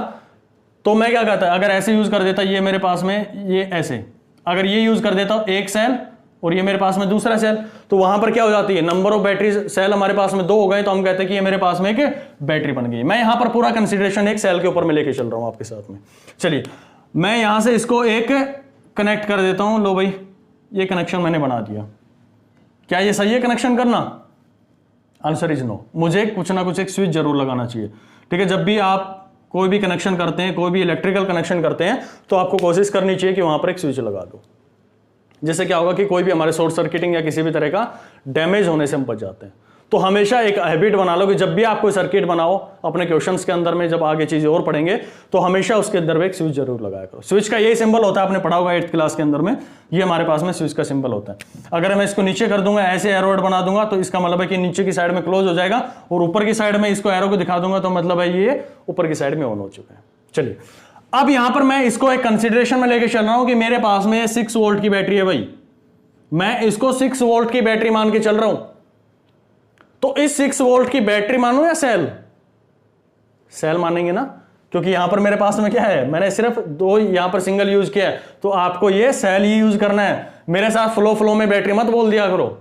S1: तो मैं क्या कहता, अगर ऐसे यूज कर देता, ये मेरे पास में ये ऐसे, अगर ये यूज कर देता एक सेल और ये मेरे पास में दूसरा सेल, तो वहां पर क्या हो जाती है, नंबर ऑफ बैटरी सेल हमारे पास में 2 हो गए, तो हम कहते हैं कि ये मेरे पास में एक बैटरी बन गई। मैं यहां पर पूरा कंसीडरेशन एक सेल के ऊपर में लेके चल रहा हूं आपके साथ में। चलिए, मैं यहां से इसको एक कनेक्ट कर देता हूं, लो भाई ये कनेक्शन मैंने बना दिया। क्या ये सही है कनेक्शन करना? Answer is no. मुझे कुछ ना कुछ एक स्विच जरूर लगाना चाहिए। ठीक है, जब भी आप कोई भी कनेक्शन करते हैं, कोई भी इलेक्ट्रिकल कनेक्शन करते हैं, तो आपको कोशिश करनी चाहिए कि वहां पर एक स्विच लगा दो। जिससे क्या होगा कि कोई भी हमारे शॉर्ट सर्किटिंग या किसी भी तरह का डैमेज होने से हम बच जाते हैं। तो हमेशा एक हैबिट बना लो कि जब भी आप कोई सर्किट बनाओ अपने क्वेश्चंस के अंदर में, जब आगे चीजें और पढ़ेंगे, तो हमेशा उसके अंदर एक स्विच जरूर लगाया करो। स्विच का यही सिंबल होता है, आपने पढ़ा होगा 8th क्लास के अंदर में, ये हमारे पास में स्विच का सिंबल होता है। अगर मैं इसको नीचे कर दूंगा, ऐसे एरो बना दूंगा, तो इसका मतलब है कि नीचे की साइड में क्लोज हो जाएगा, और ऊपर की साइड में इसको एरो को दिखा दूंगा तो मतलब है ये ऊपर की साइड में ऑन हो चुका है। चलिए, अब यहां पर मैं इसको एक कंसिडरेशन में लेके चल रहा हूं कि मेरे पास में 6 वोल्ट की बैटरी है भाई, मैं इसको 6 वोल्ट की बैटरी मान के चल रहा हूं। तो इस 6 वोल्ट की बैटरी मानूं या सेल? सेल मानेंगे ना, क्योंकि यहां पर मेरे पास में क्या है, मैंने सिर्फ 2 यहां पर सिंगल यूज किया है, तो आपको ये सेल ही यूज करना है। मेरे साथ फ्लो में बैटरी मत बोल दिया करो,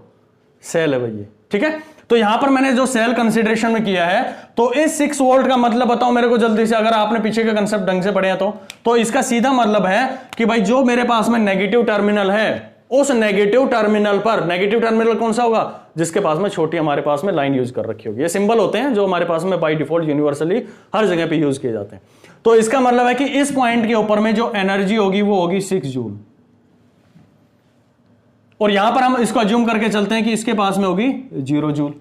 S1: सेल है भाई ये। ठीक है, तो यहां पर मैंने जो सेल कंसीडरेशन में किया है, तो इस 6 वोल्ट का मतलब बताओ मेरे को जल्दी से, अगर आपने पीछे का कंसेप्ट ढंग से पढ़े हैं तो इसका सीधा मतलब है कि भाई जो मेरे पास में नेगेटिव टर्मिनल है, उस नेगेटिव टर्मिनल पर, नेगेटिव टर्मिनल कौन सा होगा, जिसके पास में छोटी हमारे पास में लाइन यूज कर रखी होगी। ये सिंबल होते हैं जो हमारे पास में बाय डिफॉल्ट यूनिवर्सली हर जगह पे यूज किए जाते हैं। तो इसका मतलब है कि इस पॉइंट के ऊपर में जो एनर्जी होगी वो होगी 6 जूल, और यहां पर हम इसको अज्यूम करके चलते हैं कि इसके पास में होगी 0 जूल।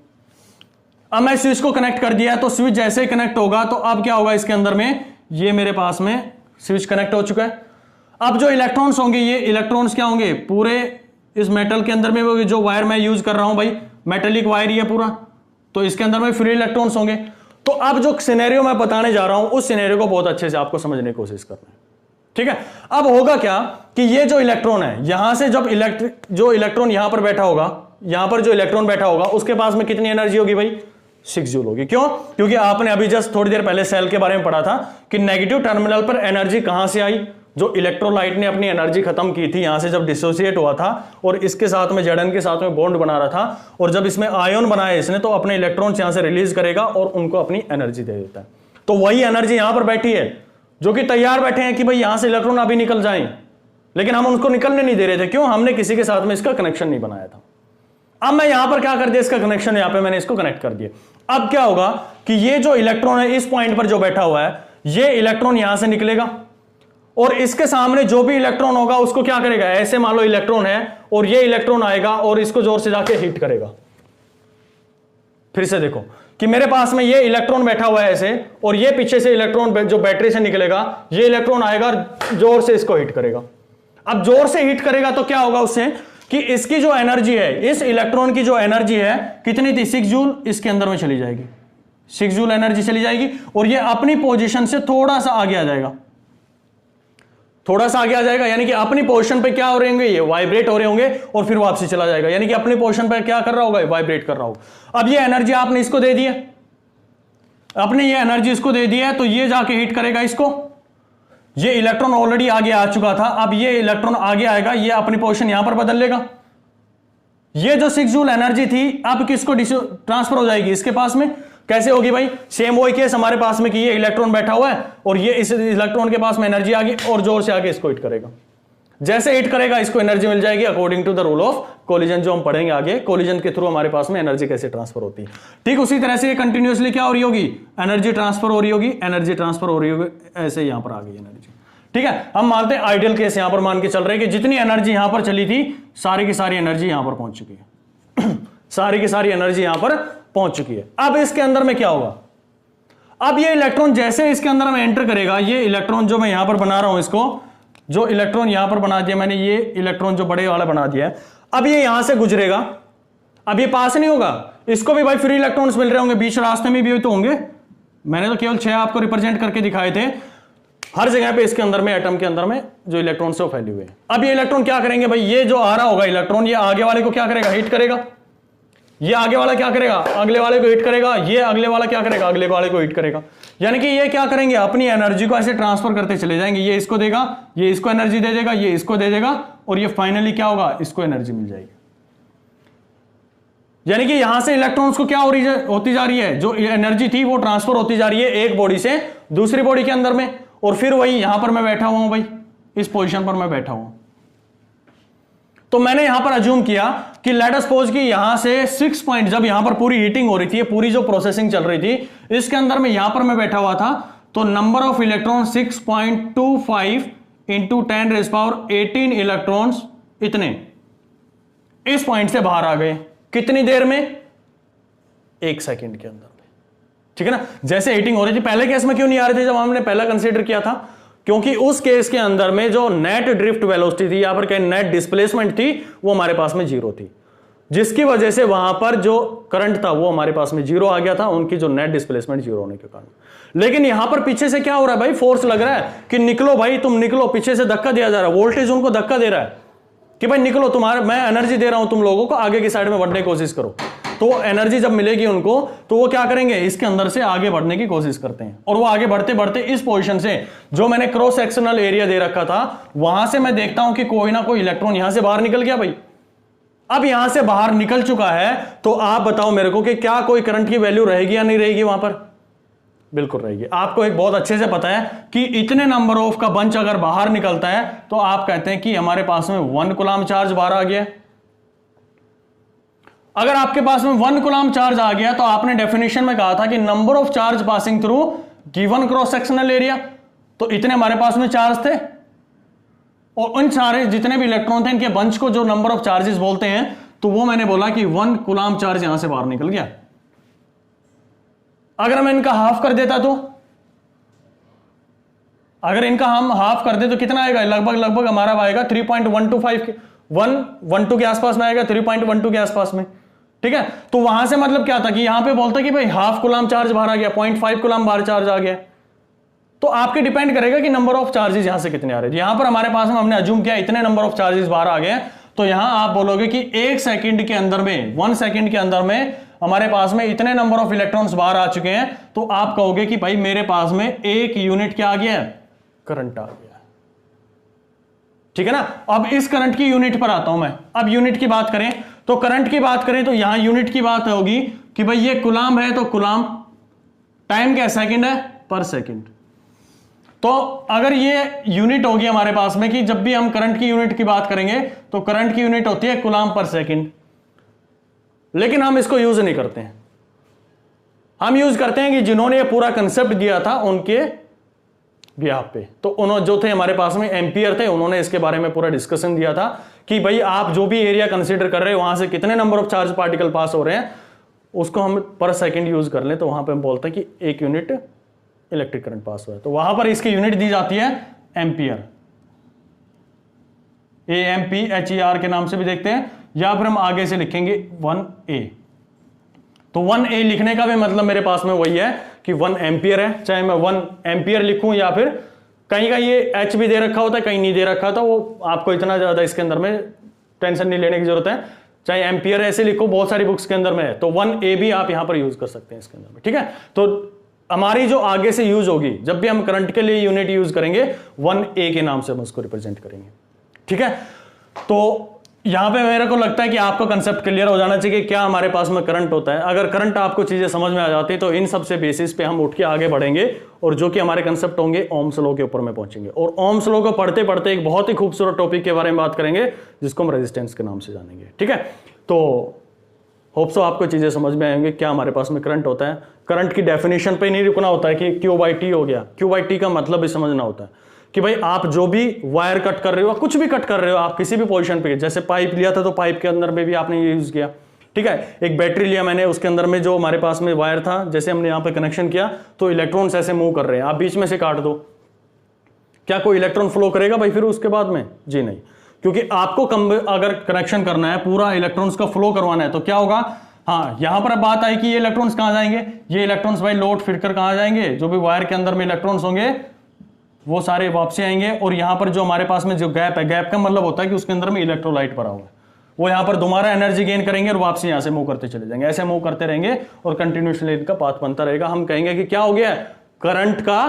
S1: अब मैं स्विच को कनेक्ट कर दिया, तो स्विच जैसे ही कनेक्ट होगा तो अब क्या होगा, इसके अंदर में ये मेरे पास में स्विच कनेक्ट हो चुका है। अब जो इलेक्ट्रॉन्स होंगे, ये इलेक्ट्रॉन्स क्या होंगे, पूरे इस मेटल के अंदर में होंगे। जो वायर मैं यूज कर रहा हूं भाई, मेटेलिक वायर ही है पूरा, तो इसके अंदर में फ्री इलेक्ट्रॉन्स होंगे। तो अब जो सिनेरियो मैं बताने जा रहा हूं, उस सिनेरियो को बहुत अच्छे से आपको समझने की कोशिश करना है। ठीक है, अब होगा क्या कि ये जो इलेक्ट्रॉन है, यहां से जब जो इलेक्ट्रॉन यहां पर बैठा होगा, यहां पर जो इलेक्ट्रॉन बैठा होगा, उसके पास में कितनी एनर्जी होगी भाई, 6 जूल होगी। क्यों? क्योंकि आपने अभी जस्ट थोड़ी देर पहले सेल के बारे में पढ़ा था कि नेगेटिव टर्मिनल पर एनर्जी कहां से आई, जो इलेक्ट्रोलाइट ने अपनी एनर्जी खत्म की थी यहां से जब डिसोसिएट हुआ था और इसके साथ में Zn के साथ में बॉन्ड बना रहा था, और जब इसमें आयन बनाया इसने, तो अपने इलेक्ट्रॉन्स यहां से रिलीज करेगा और उनको अपनी एनर्जी दे देता है। तो वही एनर्जी यहां पर बैठी है, जो कि तैयार बैठे हैं कि भाई यहां से इलेक्ट्रॉन अभी निकल जाएं, लेकिन हम उनको निकलने नहीं दे रहे थे। क्यों? हमने किसी के साथ में इसका कनेक्शन नहीं बनाया था। अब मैं यहां पर क्या कर दिया, इसका कनेक्शन यहां पे मैंने इसको कनेक्ट कर दिया। अब क्या होगा कि ये जो इलेक्ट्रॉन है इस पॉइंट पर जो बैठा हुआ है, ये इलेक्ट्रॉन यहां से निकलेगा और इसके सामने जो भी इलेक्ट्रॉन होगा उसको क्या करेगा, ऐसे मान लो इलेक्ट्रॉन है और ये इलेक्ट्रॉन आएगा और इसको जोर से जाके हिट करेगा। फिर से देखो कि मेरे पास में ये इलेक्ट्रॉन बैठा हुआ है ऐसे, और ये पीछे से इलेक्ट्रॉन जो बैटरी से निकलेगा, ये इलेक्ट्रॉन आएगा और जोर से इसको हिट करेगा। अब जोर से हिट करेगा तो क्या होगा उससे कि इसकी जो एनर्जी है, इस इलेक्ट्रॉन की जो एनर्जी है कितनी थी, 6 जूल, इसके अंदर में चली जाएगी, 6 जूल एनर्जी चली जाएगी और ये अपनी पोजीशन से थोड़ा सा आगे आ जाएगा, थोड़ा सा आगे आ जाएगा, यानी कि अपनी पोजीशन पे क्या हो रहे होंगे, ये वाइब्रेट हो रहे होंगे और फिर वापसी चला जाएगा, यानी कि अपनी पोजीशन पे क्या कर रहा होगा, वाइब्रेट कर रहा होगा। अब ये एनर्जी आपने इसको दे दी है, अपने ये एनर्जी इसको दे दी है, तो ये जाके हिट करेगा इसको। ये इलेक्ट्रॉन ऑलरेडी आगे आ चुका था, अब ये इलेक्ट्रॉन आगे आएगा, ये अपनी पोजीशन यहां पर बदल लेगा। ये जो 6 जूल एनर्जी थी अब किसको ट्रांसफर हो जाएगी, इसके पास में। कैसे होगी भाई, सेम वही केस हमारे पास में कि ये इलेक्ट्रॉन बैठा हुआ है और ये इस इलेक्ट्रॉन के पास में एनर्जी आ गई और जोर से आगे इसको हिट करेगा। जैसे हिट करेगा इसको एनर्जी मिल जाएगी according to the rule of collision, जो हम पढ़ेंगे आगे, कोलिजन के थ्रू हमारे पास में एनर्जी कैसे ट्रांसफर होती है। ठीक उसी तरह से ये कंटिन्यूअसली क्या हो रही होगी, एनर्जी ट्रांसफर हो रही होगी, एनर्जी ट्रांसफर हो रही होगी, ऐसे यहां पर आ गई एनर्जी। ठीक है, हम मानते हैं आइडियल केस यहां पर मान के चल रहे हैं कि जितनी एनर्जी यहां पर चली थी सारी की सारी एनर्जी यहां पर पहुंच चुकी है सारी की सारी एनर्जी यहां पर पहुंच चुकी है। अब इसके अंदर में क्या होगा, अब ये इलेक्ट्रॉन जैसे इसके अंदर में एंटर करेगा, ये इलेक्ट्रॉन जो मैं यहां पर बना रहा हूं, इसको जो इलेक्ट्रॉन यहां पर बना दिया मैंने, ये इलेक्ट्रॉन जो बड़े वाला बना दिया है, अब ये यहां से गुजरेगा, अब ये पास नहीं होगा, इसको भी भाई फ्री इलेक्ट्रॉन्स मिल रहे होंगे, बीच रास्ते में भी तो होंगे, मैंने तो केवल 6 आपको रिप्रेजेंट करके दिखाए थे, हर जगह पे इसके अंदर में एटम के अंदर में जो इलेक्ट्रॉन से वो फैले हुए हैं। अब ये इलेक्ट्रॉन क्या करेंगे भाई, ये जो आ रहा होगा इलेक्ट्रॉन, ये आगे वाले को क्या करेगा, हिट करेगा, ये आगे वाला क्या करेगा, अगले वाले को हिट करेगा, ये अगले वाला क्या करेगा, अगले वाले को हिट करेगा, यानी कि ये क्या करेंगे, अपनी एनर्जी को ऐसे ट्रांसफर करते चले जाएंगे, ये इसको देगा, ये इसको एनर्जी दे देगा, ये इसको दे देगा, और ये फाइनली क्या होगा, इसको एनर्जी मिल जाएगी। यानी कि यहां से इलेक्ट्रॉन्स को क्या होती जा रही है, जो एनर्जी थी वो ट्रांसफर होती जा रही है एक बॉडी से दूसरी बॉडी के अंदर में, और फिर वही यहां पर मैं बैठा हुआ हूं भाई, इस पोजीशन पर मैं बैठा हूं, तो मैंने यहां पर अज्यूम किया कि लेट अस सपोज कि यहां से 6 पॉइंट, जब यहां पर पूरी हीटिंग हो रही थी, पूरी जो प्रोसेसिंग चल रही थी, इसके अंदर में यहां पर मैं बैठा हुआ था, तो number of electron 6.25 into 10⁻18 electrons इतने इस पॉइंट से बाहर आ गए, कितनी देर में, 1 सेकंड के अंदर में। ठीक है ना, जैसे हीटिंग हो रही थी, पहले केस में क्यों नहीं आ रहे थे जब हमने पहला कंसीडर किया था, क्योंकि उस केस के अंदर में जो नेट ड्रिफ्ट वेलोसिटी थी, यहां पर क्या नेट डिस्प्लेसमेंट थी, वो हमारे पास में 0 थी, जिसकी वजह से वहां पर जो करंट था वो हमारे पास में 0 आ गया था, उनकी जो नेट डिस्प्लेसमेंट 0 होने के कारण। लेकिन यहां पर पीछे से क्या हो रहा है भाई, फोर्स लग रहा है कि निकलो भाई, तुम निकलो, पीछे से धक्का दिया जा रहा है, वोल्टेज उनको धक्का दे रहा है कि भाई निकलो, तुम्हारा मैं एनर्जी दे रहा हूं तुम लोगों को, आगे की साइड में बढ़ने की कोशिश करो। तो एनर्जी जब मिलेगी उनको, तो वो क्या करेंगे, इसके अंदर से आगे बढ़ने की कोशिश करते हैं, और वो आगे बढ़ते बढ़ते इस पोजीशन से, जो मैंने क्रॉस सेक्शनल एरिया दे रखा था, वहां से मैं देखता हूं कि कोई ना कोई इलेक्ट्रॉन यहां से बाहर निकल गया भाई। अब यहां से बाहर निकल चुका है, तो आप बताओ मेरे को कि क्या कोई करंट की वैल्यू रहेगी या नहीं रहेगी वहां पर, बिल्कुल रहेगी। आपको एक बहुत अच्छे से पता है कि इतने नंबर ऑफ का बंच अगर बाहर निकलता है, तो आप कहते हैं कि हमारे पास में 1 कूलम्ब चार्ज बाहर आ गया। अगर आपके पास में 1 कूलम्ब चार्ज आ गया, तो आपने डेफिनेशन में कहा था कि number of charge passing through given cross sectional area, तो इतने हमारे पास में चार्ज थे, और उन सारे जितने भी इलेक्ट्रॉन थे, इनके बंच को जो नंबर ऑफ चार्जेस बोलते हैं, तो वो मैंने बोला कि 1 कूलम्ब चार्ज यहां से बाहर निकल गया। अगर मैं इनका हाफ कर देता, तो अगर इनका हम हाफ कर दे तो कितना आएगा, लगभग हमारा आएगा 3.125 के आसपास में आएगा, 3.12 के आसपास में। ठीक है, तो वहां से मतलब क्या था कि यहां पे बोलता कि भाई हाफ कूलम्ब चार्ज बाहर आ गया, 0.5 कूलम्ब बाहर चार्ज आ गया। तो आपके डिपेंड करेगा कि नंबर ऑफ चार्जेस यहां से कितने आ रहे हैं। यहां पर हमारे पास में हमने अज्यूम किया इतने नंबर ऑफ चार्जेस बाहर आ गए, तो यहां आप बोलोगे कि 1 सेकंड के अंदर में, 1 सेकंड के अंदर में हमारे पास में इतने नंबर ऑफ इलेक्ट्रॉन्स बाहर आ चुके हैं, तो आप कहोगे कि भाई मेरे पास में 1 यूनिट क्या आ गया है, करंट आ गया। ठीक है ना, अब इस करंट की यूनिट पर आता हूं मैं। अब यूनिट की बात करें, तो करंट की बात करें तो यहां यूनिट की बात होगी कि भाई ये कूलम्ब है, तो कूलम्ब, टाइम क्या सेकंड है, पर सेकंड। तो अगर ये यूनिट होगी हमारे पास में कि जब भी हम करंट की यूनिट की बात करेंगे, तो करंट की यूनिट होती है कूलम्ब पर सेकंड, लेकिन हम इसको यूज नहीं करते हैं। हम यूज करते हैं कि जिन्होंने ये पूरा कंसेप्ट दिया था उनके बिहाफ पे, तो उन्होंने जो थे हमारे पास में एम्पियर थे, उन्होंने इसके बारे में पूरा डिस्कशन दिया था कि भाई आप जो भी एरिया कंसीडर कर रहे हो, वहां से कितने number of charge particle pass हो रहे हैं, उसको हम पर सेकंड यूज कर लें, तो वहां पे हम बोलते हैं कि 1 यूनिट इलेक्ट्रिक करंट पास हुआ है। तो वहां पर इसकी यूनिट दी जाती है एम्पियर, AMPHER के नाम से भी देखते हैं, या फिर हम आगे से लिखेंगे 1A। तो 1A लिखने का भी मतलब मेरे पास में वही है कि 1 एम्पियर है, चाहे मैं 1 एम्पियर लिखूं या फिर कहीं का ये H भी दे रखा होता है, कहीं नहीं दे रखा होता, वो आपको इतना ज्यादा इसके अंदर में टेंशन नहीं लेने की जरूरत है। चाहे एम्पियर ऐसे लिखो, बहुत सारी बुक्स के अंदर में है, तो 1A भी आप यहां पर यूज कर सकते हैं इसके अंदर में। ठीक है, तो हमारी जो आगे से यूज होगी, जब भी हम करंट के लिए यूनिट यूज करेंगे, 1A के नाम से हम उसको रिप्रेजेंट करेंगे। ठीक है, तो यहां पे मेरे को लगता है कि आपको कंसेप्ट क्लियर हो जाना चाहिए कि क्या हमारे पास में करंट होता है। अगर करंट आपको चीजें समझ में आ जाती तो इन सब से बेसिस पे हम उठ के आगे बढ़ेंगे और जो कि हमारे कंसेप्ट होंगे ओम्स लॉ के ऊपर में पहुंचेंगे और ओम्स लॉ को पढ़ते पढ़ते एक बहुत ही खूबसूरत टॉपिक के बारे में बात करेंगे जिसको हम रेजिस्टेंस के नाम से जानेंगे। ठीक है, तो होप सो आपको चीजें समझ में आएंगे क्या हमारे पास में करंट होता है। करंट की डेफिनेशन पे नहीं रुकना होता है कि क्यू बाई टी हो गया, क्यू बाई टी का मतलब भी समझना होता है कि भाई आप जो भी वायर कट कर रहे हो, कुछ भी कट कर रहे हो, आप किसी भी पोजीशन पे, जैसे पाइप लिया था तो पाइप के अंदर में भी आपने ये यूज किया। ठीक है, एक बैटरी लिया मैंने, उसके अंदर में जो हमारे पास में वायर था, जैसे हमने यहां पे कनेक्शन किया तो इलेक्ट्रॉन्स ऐसे मूव कर रहे हैं, आप बीच में से काट दो, क्या कोई इलेक्ट्रॉन फ्लो करेगा भाई फिर उसके बाद में? जी नहीं, क्योंकि आपको अगर कनेक्शन करना है, पूरा इलेक्ट्रॉन्स का फ्लो करवाना है तो क्या होगा? हाँ, यहां पर अब बात आई कि ये इलेक्ट्रॉन्स कहां जाएंगे, ये इलेक्ट्रॉन्स भाई लोड फिरकर कहां जाएंगे, जो भी वायर के अंदर में इलेक्ट्रॉन्स होंगे वो सारे वापसी आएंगे और यहां पर जो हमारे पास में जो गैप है, गैप का मतलब होता है कि उसके अंदर में इलेक्ट्रोलाइट भरा हुआ है, वो यहां पर दोबारा एनर्जी गेन करेंगे और वापसी यहां से मूव करते चले जाएंगे, ऐसे मूव करते रहेंगे और कंटिन्यूसली इनका पाथ बनता रहेगा। हम कहेंगे कि क्या हो गया? करंट का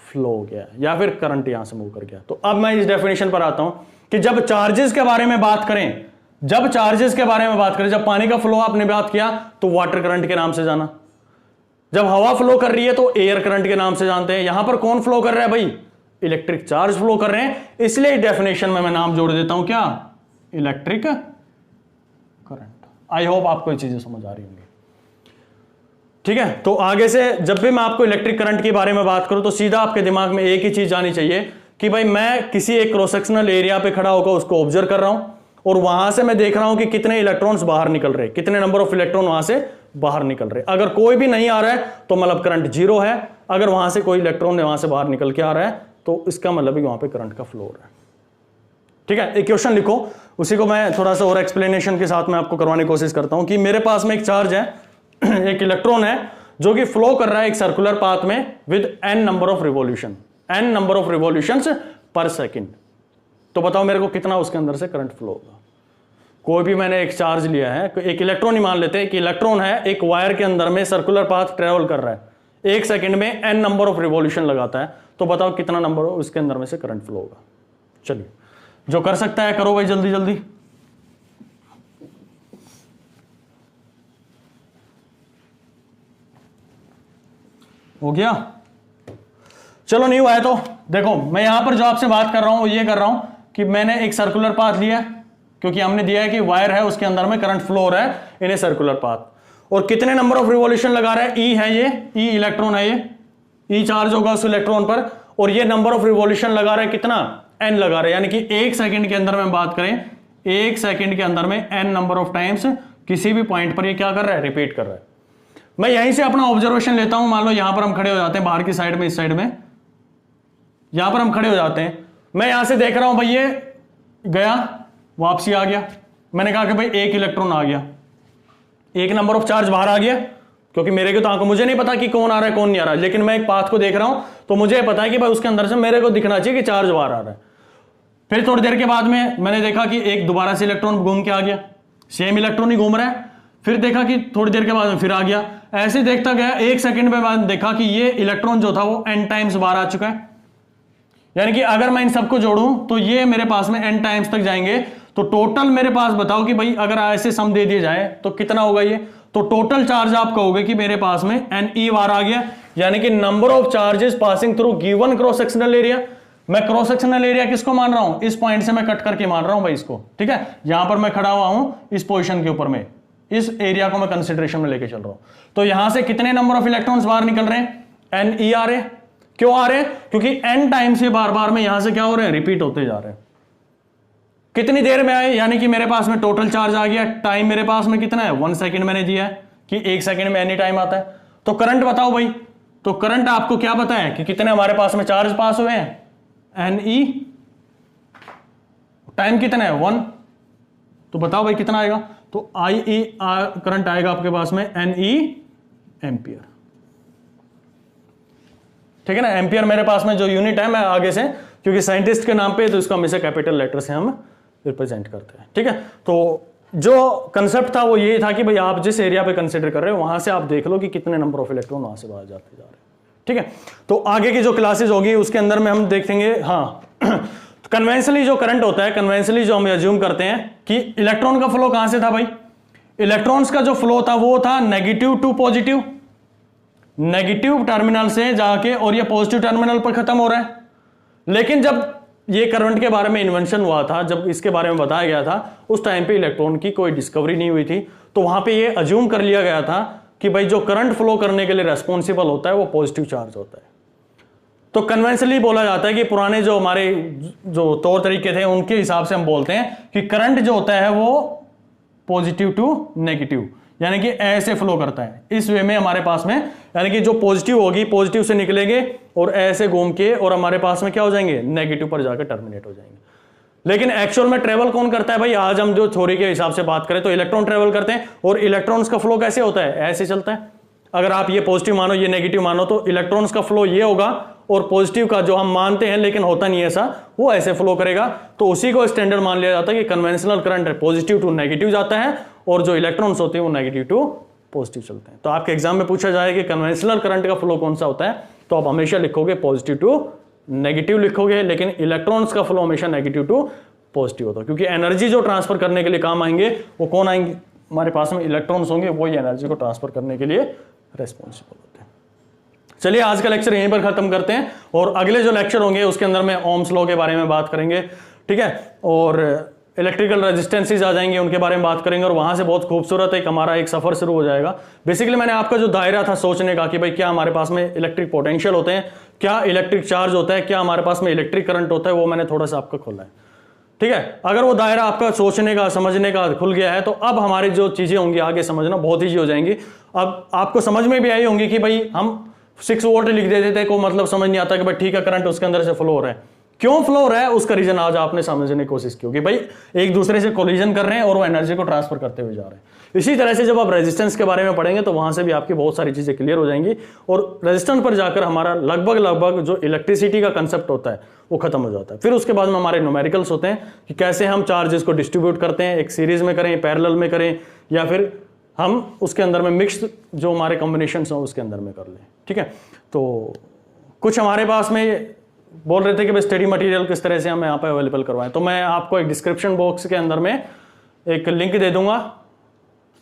S1: फ्लो हो गया या फिर करंट यहां से मूव कर गया। तो अब मैं इस डेफिनेशन पर आता हूं कि जब चार्जेस के बारे में बात करें, जब पानी का फ्लो आपने बात किया तो वाटर करंट के नाम से जाना, जब हवा फ्लो कर रही है तो एयर करंट के नाम से जानते हैं। यहां पर कौन फ्लो कर रहा है भाई? इलेक्ट्रिक चार्ज फ्लो कर रहे हैं, इसलिए डेफिनेशन में मैं नाम जोड़ देता हूं, क्या? Electric current. आई होप आपको ये चीजें समझ आ रही होंगी। ठीक है, तो आगे से जब भी मैं आपको इलेक्ट्रिक करंट के बारे में बात करूं तो सीधा आपके दिमाग में एक ही चीज आनी चाहिए कि भाई मैं किसी एक क्रॉस सेक्शनल एरिया पे खड़ा होकर उसको ऑब्जर्व कर रहा हूं और वहां से मैं देख रहा हूं कि कितने इलेक्ट्रॉन्स बाहर निकल रहे, कितने नंबर ऑफ इलेक्ट्रॉन वहां से बाहर निकल रहे। अगर कोई भी नहीं आ रहा है तो मतलब करंट जीरो है, अगर वहां से कोई इलेक्ट्रॉन वहां से बाहर निकल के आ रहा है तो इसका मतलब वहां पे करंट का फ्लो हो रहा है। ठीक है, एक क्वेश्चन लिखो, उसी को मैं थोड़ा सा और एक्सप्लेनेशन के साथ में आपको करवाने की कोशिश करता हूं कि मेरे पास में एक चार्ज है एक इलेक्ट्रॉन है जो कि फ्लो कर रहा है एक सर्कुलर पाथ में with n number of revolutions पर सेकंड। तो बताओ मेरे को कितना उसके अंदर से करंट फ्लो होगा? कोई भी मैंने एक चार्ज लिया है, एक इलेक्ट्रॉन ही मान लेते हैं कि इलेक्ट्रॉन है, एक वायर के अंदर में सर्कुलर पाथ ट्रेवल कर रहा है, एक सेकंड में n नंबर ऑफ रिवॉल्यूशन लगाता है, तो बताओ कितना नंबर उसके अंदर में से करंट फ्लो होगा? चलिए, जो कर सकता है करो भाई जल्दी जल्दी। हो गया? चलो नहीं हुआ है तो देखो, मैं यहां पर जो आपसे बात कर रहा हूं वो ये कर रहा हूं कि मैंने एक सर्कुलर पाथ लिया, क्योंकि हमने दिया है कि वायर है उसके अंदर में करंट फ्लो हो रहा है इन ए सर्कुलर पाथ, और कितने नंबर ऑफ रिवॉल्यूशन लगा रहा है? ई है ये, ई इलेक्ट्रॉन है, ये ई चार्ज होगा उस इलेक्ट्रॉन पर, और ये नंबर ऑफ रिवॉल्यूशन लगा रहा है कितना? एन लगा रहा है, यानी कि एक सेकंड के अंदर में बात करें, एक सेकंड के अंदर में एन नंबर ऑफ टाइम्स किसी भी पॉइंट पर ये क्या कर रहा है? रिपीट कर रहा है। मैं यहीं से अपना ऑब्जर्वेशन लेता हूं, मान लो यहां पर हम खड़े हो जाते हैं, बाहर की साइड में, इस साइड में यहां पर हम खड़े हो जाते हैं, मैं यहां से देख रहा हूं भाई ये गया, वापसी आ गया, मैंने कहा कि भाई एक इलेक्ट्रॉन आ गया, एक नंबर ऑफ चार्ज बाहर आ गया, क्योंकि मेरे को तो आंखों मुझे नहीं पता कि कौन आ रहा है कौन नहीं आ रहा है, लेकिन मैं एक पाथ को देख रहा हूं तो मुझे पता है कि भाई उसके अंदर से मेरे को दिखना चाहिए कि चार्ज बाहर आ रहा है। फिर थोड़ी देर के बाद में मैंने देखा कि एक दोबारा से इलेक्ट्रॉन घूम के आ गया, सेम इलेक्ट्रॉन ही घूम रहा है, फिर देखा कि थोड़ी देर के बाद में फिर आ गया, ऐसे देखता गया, एक सेकंड में बाद देखा कि ये इलेक्ट्रॉन जो था वो n टाइम्स बाहर आ चुका है, यानी कि अगर मैं इन सबको जोड़ूं तो ये मेरे पास में n टाइम्स तक जाएंगे, तो टोटल मेरे पास बताओ कि भाई अगर ऐसे सम दे दिया जाए तो कितना होगा ये? तो टोटल चार्ज आप कहोगे कि मेरे पास में NE बार आ गया, यानी कि number of charges passing through given cross sectional area. मैं क्रॉस सेक्शनल एरिया किसको मान रहा हूं? इस पॉइंट से मैं कट करके मान रहा हूं भाई इसको। ठीक है, यहां पर मैं खड़ा हुआ हूं इस पोजीशन के ऊपर में, इस एरिया को मैं कंसिडरेशन में लेके चल रहा हूं, तो यहां से कितने नंबर ऑफ इलेक्ट्रॉन्स बाहर निकल रहे हैं? NE आ रहे हैं। क्यों आ रहे हैं? क्योंकि n टाइम से बार बार में यहां से क्या हो रहे हैं? रिपीट होते जा रहे हैं। कितनी देर में आए? यानी कि मेरे पास में टोटल चार्ज आ गया, टाइम मेरे पास में कितना है? 1 सेकंड मैंने दिया है कि 1 सेकंड में एनी टाइम आता है। तो करंट बताओ भाई, तो करंट आपको क्या पता है कि कितने हमारे पास में चार्ज पास हुए हैं? NE, टाइम कितना है? 1, तो बताओ भाई कितना आएगा? तो IE करंट आएगा आपके पास में NE एम्पियर। ठीक है ना, एम्पियर मेरे पास में जो यूनिट है, मैं आगे से क्योंकि साइंटिस्ट के नाम पे तो इसको हमेशा कैपिटल लेटर से हम रिप्रेजेंट करते हैं। ठीक है, तो जो कंसेप्ट था वो ये था कि भाई आप जिस एरिया पे कंसीडर कर रहे हो वहां से आप देख लो कि कितने नंबर ऑफ इलेक्ट्रॉन वहां से बाहर जाते जा रहे हैं। ठीक है, तो आगे की जो क्लासेस होगी उसके अंदर में हम देखेंगे, हाँ कन्वेंशनली जो करंट होता है, कन्वेंशनली जो हम अज्यूम करते हैं कि इलेक्ट्रॉन का फ्लो कहां से था भाई, इलेक्ट्रॉन्स का जो फ्लो था वो था negative to positive, negative terminal से जाके और ये पॉजिटिव टर्मिनल पर खत्म हो रहा है। लेकिन जब ये करंट के बारे में इन्वेंशन हुआ था, जब इसके बारे में बताया गया था, उस टाइम पे इलेक्ट्रॉन की कोई डिस्कवरी नहीं हुई थी, तो वहां पे ये अज्यूम कर लिया गया था कि भाई जो करंट फ्लो करने के लिए रेस्पॉन्सिबल होता है वो पॉजिटिव चार्ज होता है। तो कन्वेंशनली बोला जाता है कि पुराने जो हमारे जो तौर तरीके थे उनके हिसाब से हम बोलते हैं कि करंट जो होता है वो पॉजिटिव टू नेगेटिव, यानी कि ऐसे फ्लो करता है। इस वे में हमारे पास में, यानी कि जो पॉजिटिव होगी पॉजिटिव से निकलेंगे और ऐसे घूम के और हमारे पास में क्या हो जाएंगे, नेगेटिव पर जाकर टर्मिनेट हो जाएंगे। लेकिन एक्चुअल में ट्रेवल कौन करता है भाई, आज हम जो थ्योरी के हिसाब से बात करें तो इलेक्ट्रॉन ट्रेवल करते हैं, और इलेक्ट्रॉन्स का फ्लो कैसे होता है, ऐसे चलता है। अगर आप ये पॉजिटिव मानो ये नेगेटिव मानो तो इलेक्ट्रॉन्स का फ्लो ये होगा, और पॉजिटिव का जो हम मानते हैं लेकिन होता नहीं ऐसा, वो ऐसे फ्लो करेगा। तो उसी को स्टैंडर्ड मान लिया जाता है कि कन्वेंशनल करंट है पॉजिटिव टू नेगेटिव जाता है, और जो इलेक्ट्रॉन्स होते हैं वो नेगेटिव टू पॉजिटिव चलते हैं। तो आपके एग्जाम में पूछा जाए कि कन्वेंशनल करंट का फ्लो कौन सा होता है, तो आप हमेशा लिखोगे पॉजिटिव टू नेगेटिव लिखोगे, लेकिन इलेक्ट्रॉन्स का फ्लो हमेशा नेगेटिव टू पॉजिटिव होता है, क्योंकि एनर्जी जो ट्रांसफर करने के लिए काम आएंगे वो कौन आएंगे, हमारे पास में इलेक्ट्रॉन्स होंगे, वही एनर्जी को ट्रांसफर करने के लिए रेस्पॉन्सिबल होते हैं। चलिए आज का लेक्चर यहीं पर खत्म करते हैं, और अगले जो लेक्चर होंगे उसके अंदर में ओम्स लॉ के बारे में बात करेंगे, ठीक है, और इलेक्ट्रिकल रेजिस्टेंसेज आ जाएंगे, उनके बारे में बात करेंगे, और वहां से बहुत खूबसूरत एक हमारा एक सफर शुरू हो जाएगा। बेसिकली मैंने आपका जो दायरा था सोचने का कि भाई क्या हमारे पास में इलेक्ट्रिक पोटेंशियल होते हैं, क्या इलेक्ट्रिक चार्ज होता है, क्या हमारे पास में इलेक्ट्रिक करंट होता है, वो मैंने थोड़ा सा आपका खोला है, ठीक है। अगर वो दायरा आपका सोचने का समझने का खुल गया है तो अब हमारी जो चीजें होंगी आगे समझना बहुत ईजी हो जाएंगी। अब आपको समझ में भी आई होंगी कि भाई हम 6 वोल्ट लिख देते थे, को मतलब समझ नहीं आता कि भाई ठीक है करंट उसके अंदर से फ्लो हो रहा है, क्यों फ्लो हो रहा है, उसका रीजन आज आपने समझने की कोशिश की होगी। भाई एक दूसरे से कोलिजन कर रहे हैं और वो एनर्जी को ट्रांसफर करते हुए जा रहे हैं। इसी तरह से जब आप रेजिस्टेंस के बारे में पढ़ेंगे तो वहां से भी आपकी बहुत सारी चीजें क्लियर हो जाएंगी, और रेजिस्टेंस पर जाकर हमारा लगभग जो इलेक्ट्रिसिटी का कंसेप्ट होता है वो खत्म हो जाता है। फिर उसके बाद में हमारे न्यूमेरिकल्स होते हैं कि कैसे हम चार्जेस को डिस्ट्रीब्यूट करते हैं, एक सीरीज में करें, पैरेलल में करें, या फिर हम उसके अंदर में मिक्स जो हमारे कॉम्बिनेशंस हो उसके अंदर में कर लें, ठीक है। तो कुछ हमारे पास में बोल रहे थे कि भाई स्टडी मटेरियल किस तरह से हम यहाँ पे अवेलेबल करवाएं, तो मैं आपको एक डिस्क्रिप्शन बॉक्स के अंदर में एक लिंक दे दूंगा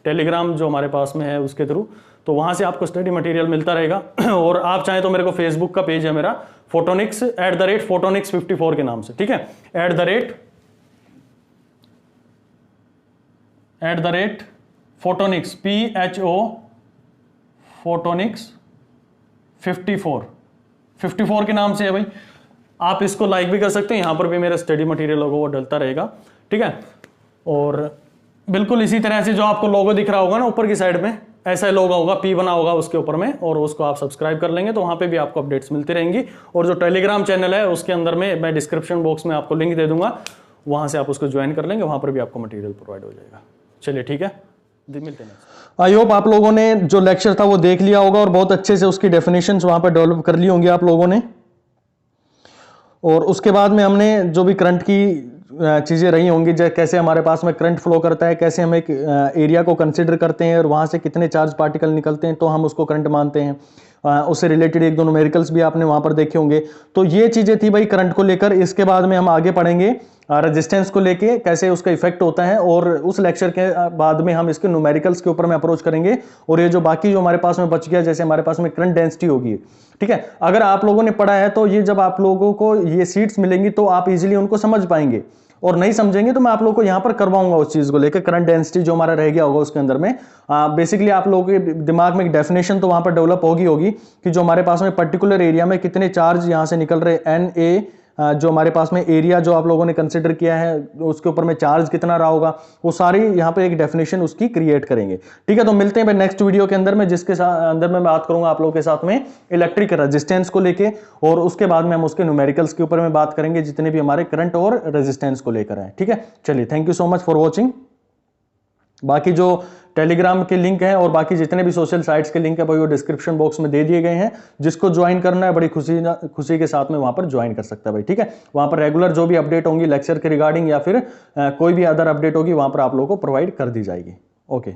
S1: टेलीग्राम जो हमारे पास में है उसके थ्रू, तो वहां से आपको स्टडी मटेरियल मिलता रहेगा। और आप चाहें तो मेरे को फेसबुक का पेज है मेरा फोटोनिक्स @फोटोनिक्स54 के नाम से, ठीक है, @फोटोनिक्स PHO फोटोनिक्स 54 के नाम से है भाई। आप इसको लाइक भी कर सकते हैं, यहां पर भी मेरा स्टडी मटेरियल होगा वो डलता रहेगा, ठीक है। और बिल्कुल इसी तरह से जो आपको लोगो दिख रहा होगा ना ऊपर की साइड में, ऐसा लोगो होगा, P बना होगा उसके ऊपर में, और उसको आप सब्सक्राइब कर लेंगे तो वहां पे भी आपको अपडेट्स मिलती रहेंगी। और जो टेलीग्राम चैनल है उसके अंदर में मैं डिस्क्रिप्शन बॉक्स में आपको लिंक दे दूंगा, वहां से आप उसको ज्वाइन कर लेंगे, वहां पर भी आपको मटेरियल प्रोवाइड हो जाएगा। चलिए ठीक है, मिलते हैं। आई होप आप लोगों ने जो लेक्चर था वो देख लिया होगा और बहुत अच्छे से उसकी डेफिनेशंस वहां पर डेवलप कर ली होंगी आप लोगों ने। और उसके बाद में हमने जो भी करंट की चीज़ें रही होंगी, जैसे कैसे हमारे पास में करंट फ्लो करता है, कैसे हम एक एरिया को कंसिडर करते हैं और वहाँ से कितने चार्ज पार्टिकल निकलते हैं तो हम उसको करंट मानते हैं, उससे रिलेटेड एक दो न्यूमेरिकल्स भी आपने वहाँ पर देखे होंगे। तो ये चीज़ें थी भाई करंट को लेकर। इसके बाद में हम आगे पढ़ेंगे रेजिस्टेंस को लेके कैसे उसका इफेक्ट होता है, और उस लेक्चर के बाद में हम इसके न्यूमेरिकल्स के ऊपर में अप्रोच करेंगे। और ये जो बाकी जो हमारे पास में बच गया, जैसे हमारे पास में करंट डेंसिटी होगी, ठीक है, अगर आप लोगों ने पढ़ा है तो ये जब आप लोगों को ये सीट्स मिलेंगी तो आप इजीली उनको समझ पाएंगे, और नहीं समझेंगे तो मैं आप लोगों को यहां पर करवाऊंगा उस चीज को लेकर। करंट डेंसिटी जो हमारा रह गया होगा उसके अंदर में बेसिकली आप लोगों के दिमाग में एक डेफिनेशन तो वहां पर डेवलप होगी कि जो हमारे पास में पर्टिकुलर एरिया में कितने चार्ज यहां से निकल रहे, NA जो हमारे पास में एरिया जो आप लोगों ने कंसिडर किया है उसके ऊपर में चार्ज कितना रहा होगा, वो सारी यहाँ पे एक डेफिनेशन उसकी क्रिएट करेंगे, ठीक है। तो मिलते हैं नेक्स्ट वीडियो के अंदर में, जिसके अंदर में बात करूंगा आप लोगों के साथ में इलेक्ट्रिक रेजिस्टेंस को लेके, और उसके बाद में हम उसके न्यूमेरिकल्स के ऊपर में बात करेंगे जितने भी हमारे करंट और रेजिस्टेंस को लेकर है, ठीक है। चलिए, thank you so much for watching. बाकी जो टेलीग्राम के लिंक है और बाकी जितने भी सोशल साइट्स के लिंक है भाई वो डिस्क्रिप्शन बॉक्स में दे दिए गए हैं, जिसको ज्वाइन करना है बड़ी खुशी के साथ में वहां पर ज्वाइन कर सकता है भाई, ठीक है। वहां पर रेगुलर जो भी अपडेट होंगी लेक्चर के रिगार्डिंग या फिर कोई भी अदर अपडेट होगी वहां पर आप लोगों को प्रोवाइड कर दी जाएगी। ओके।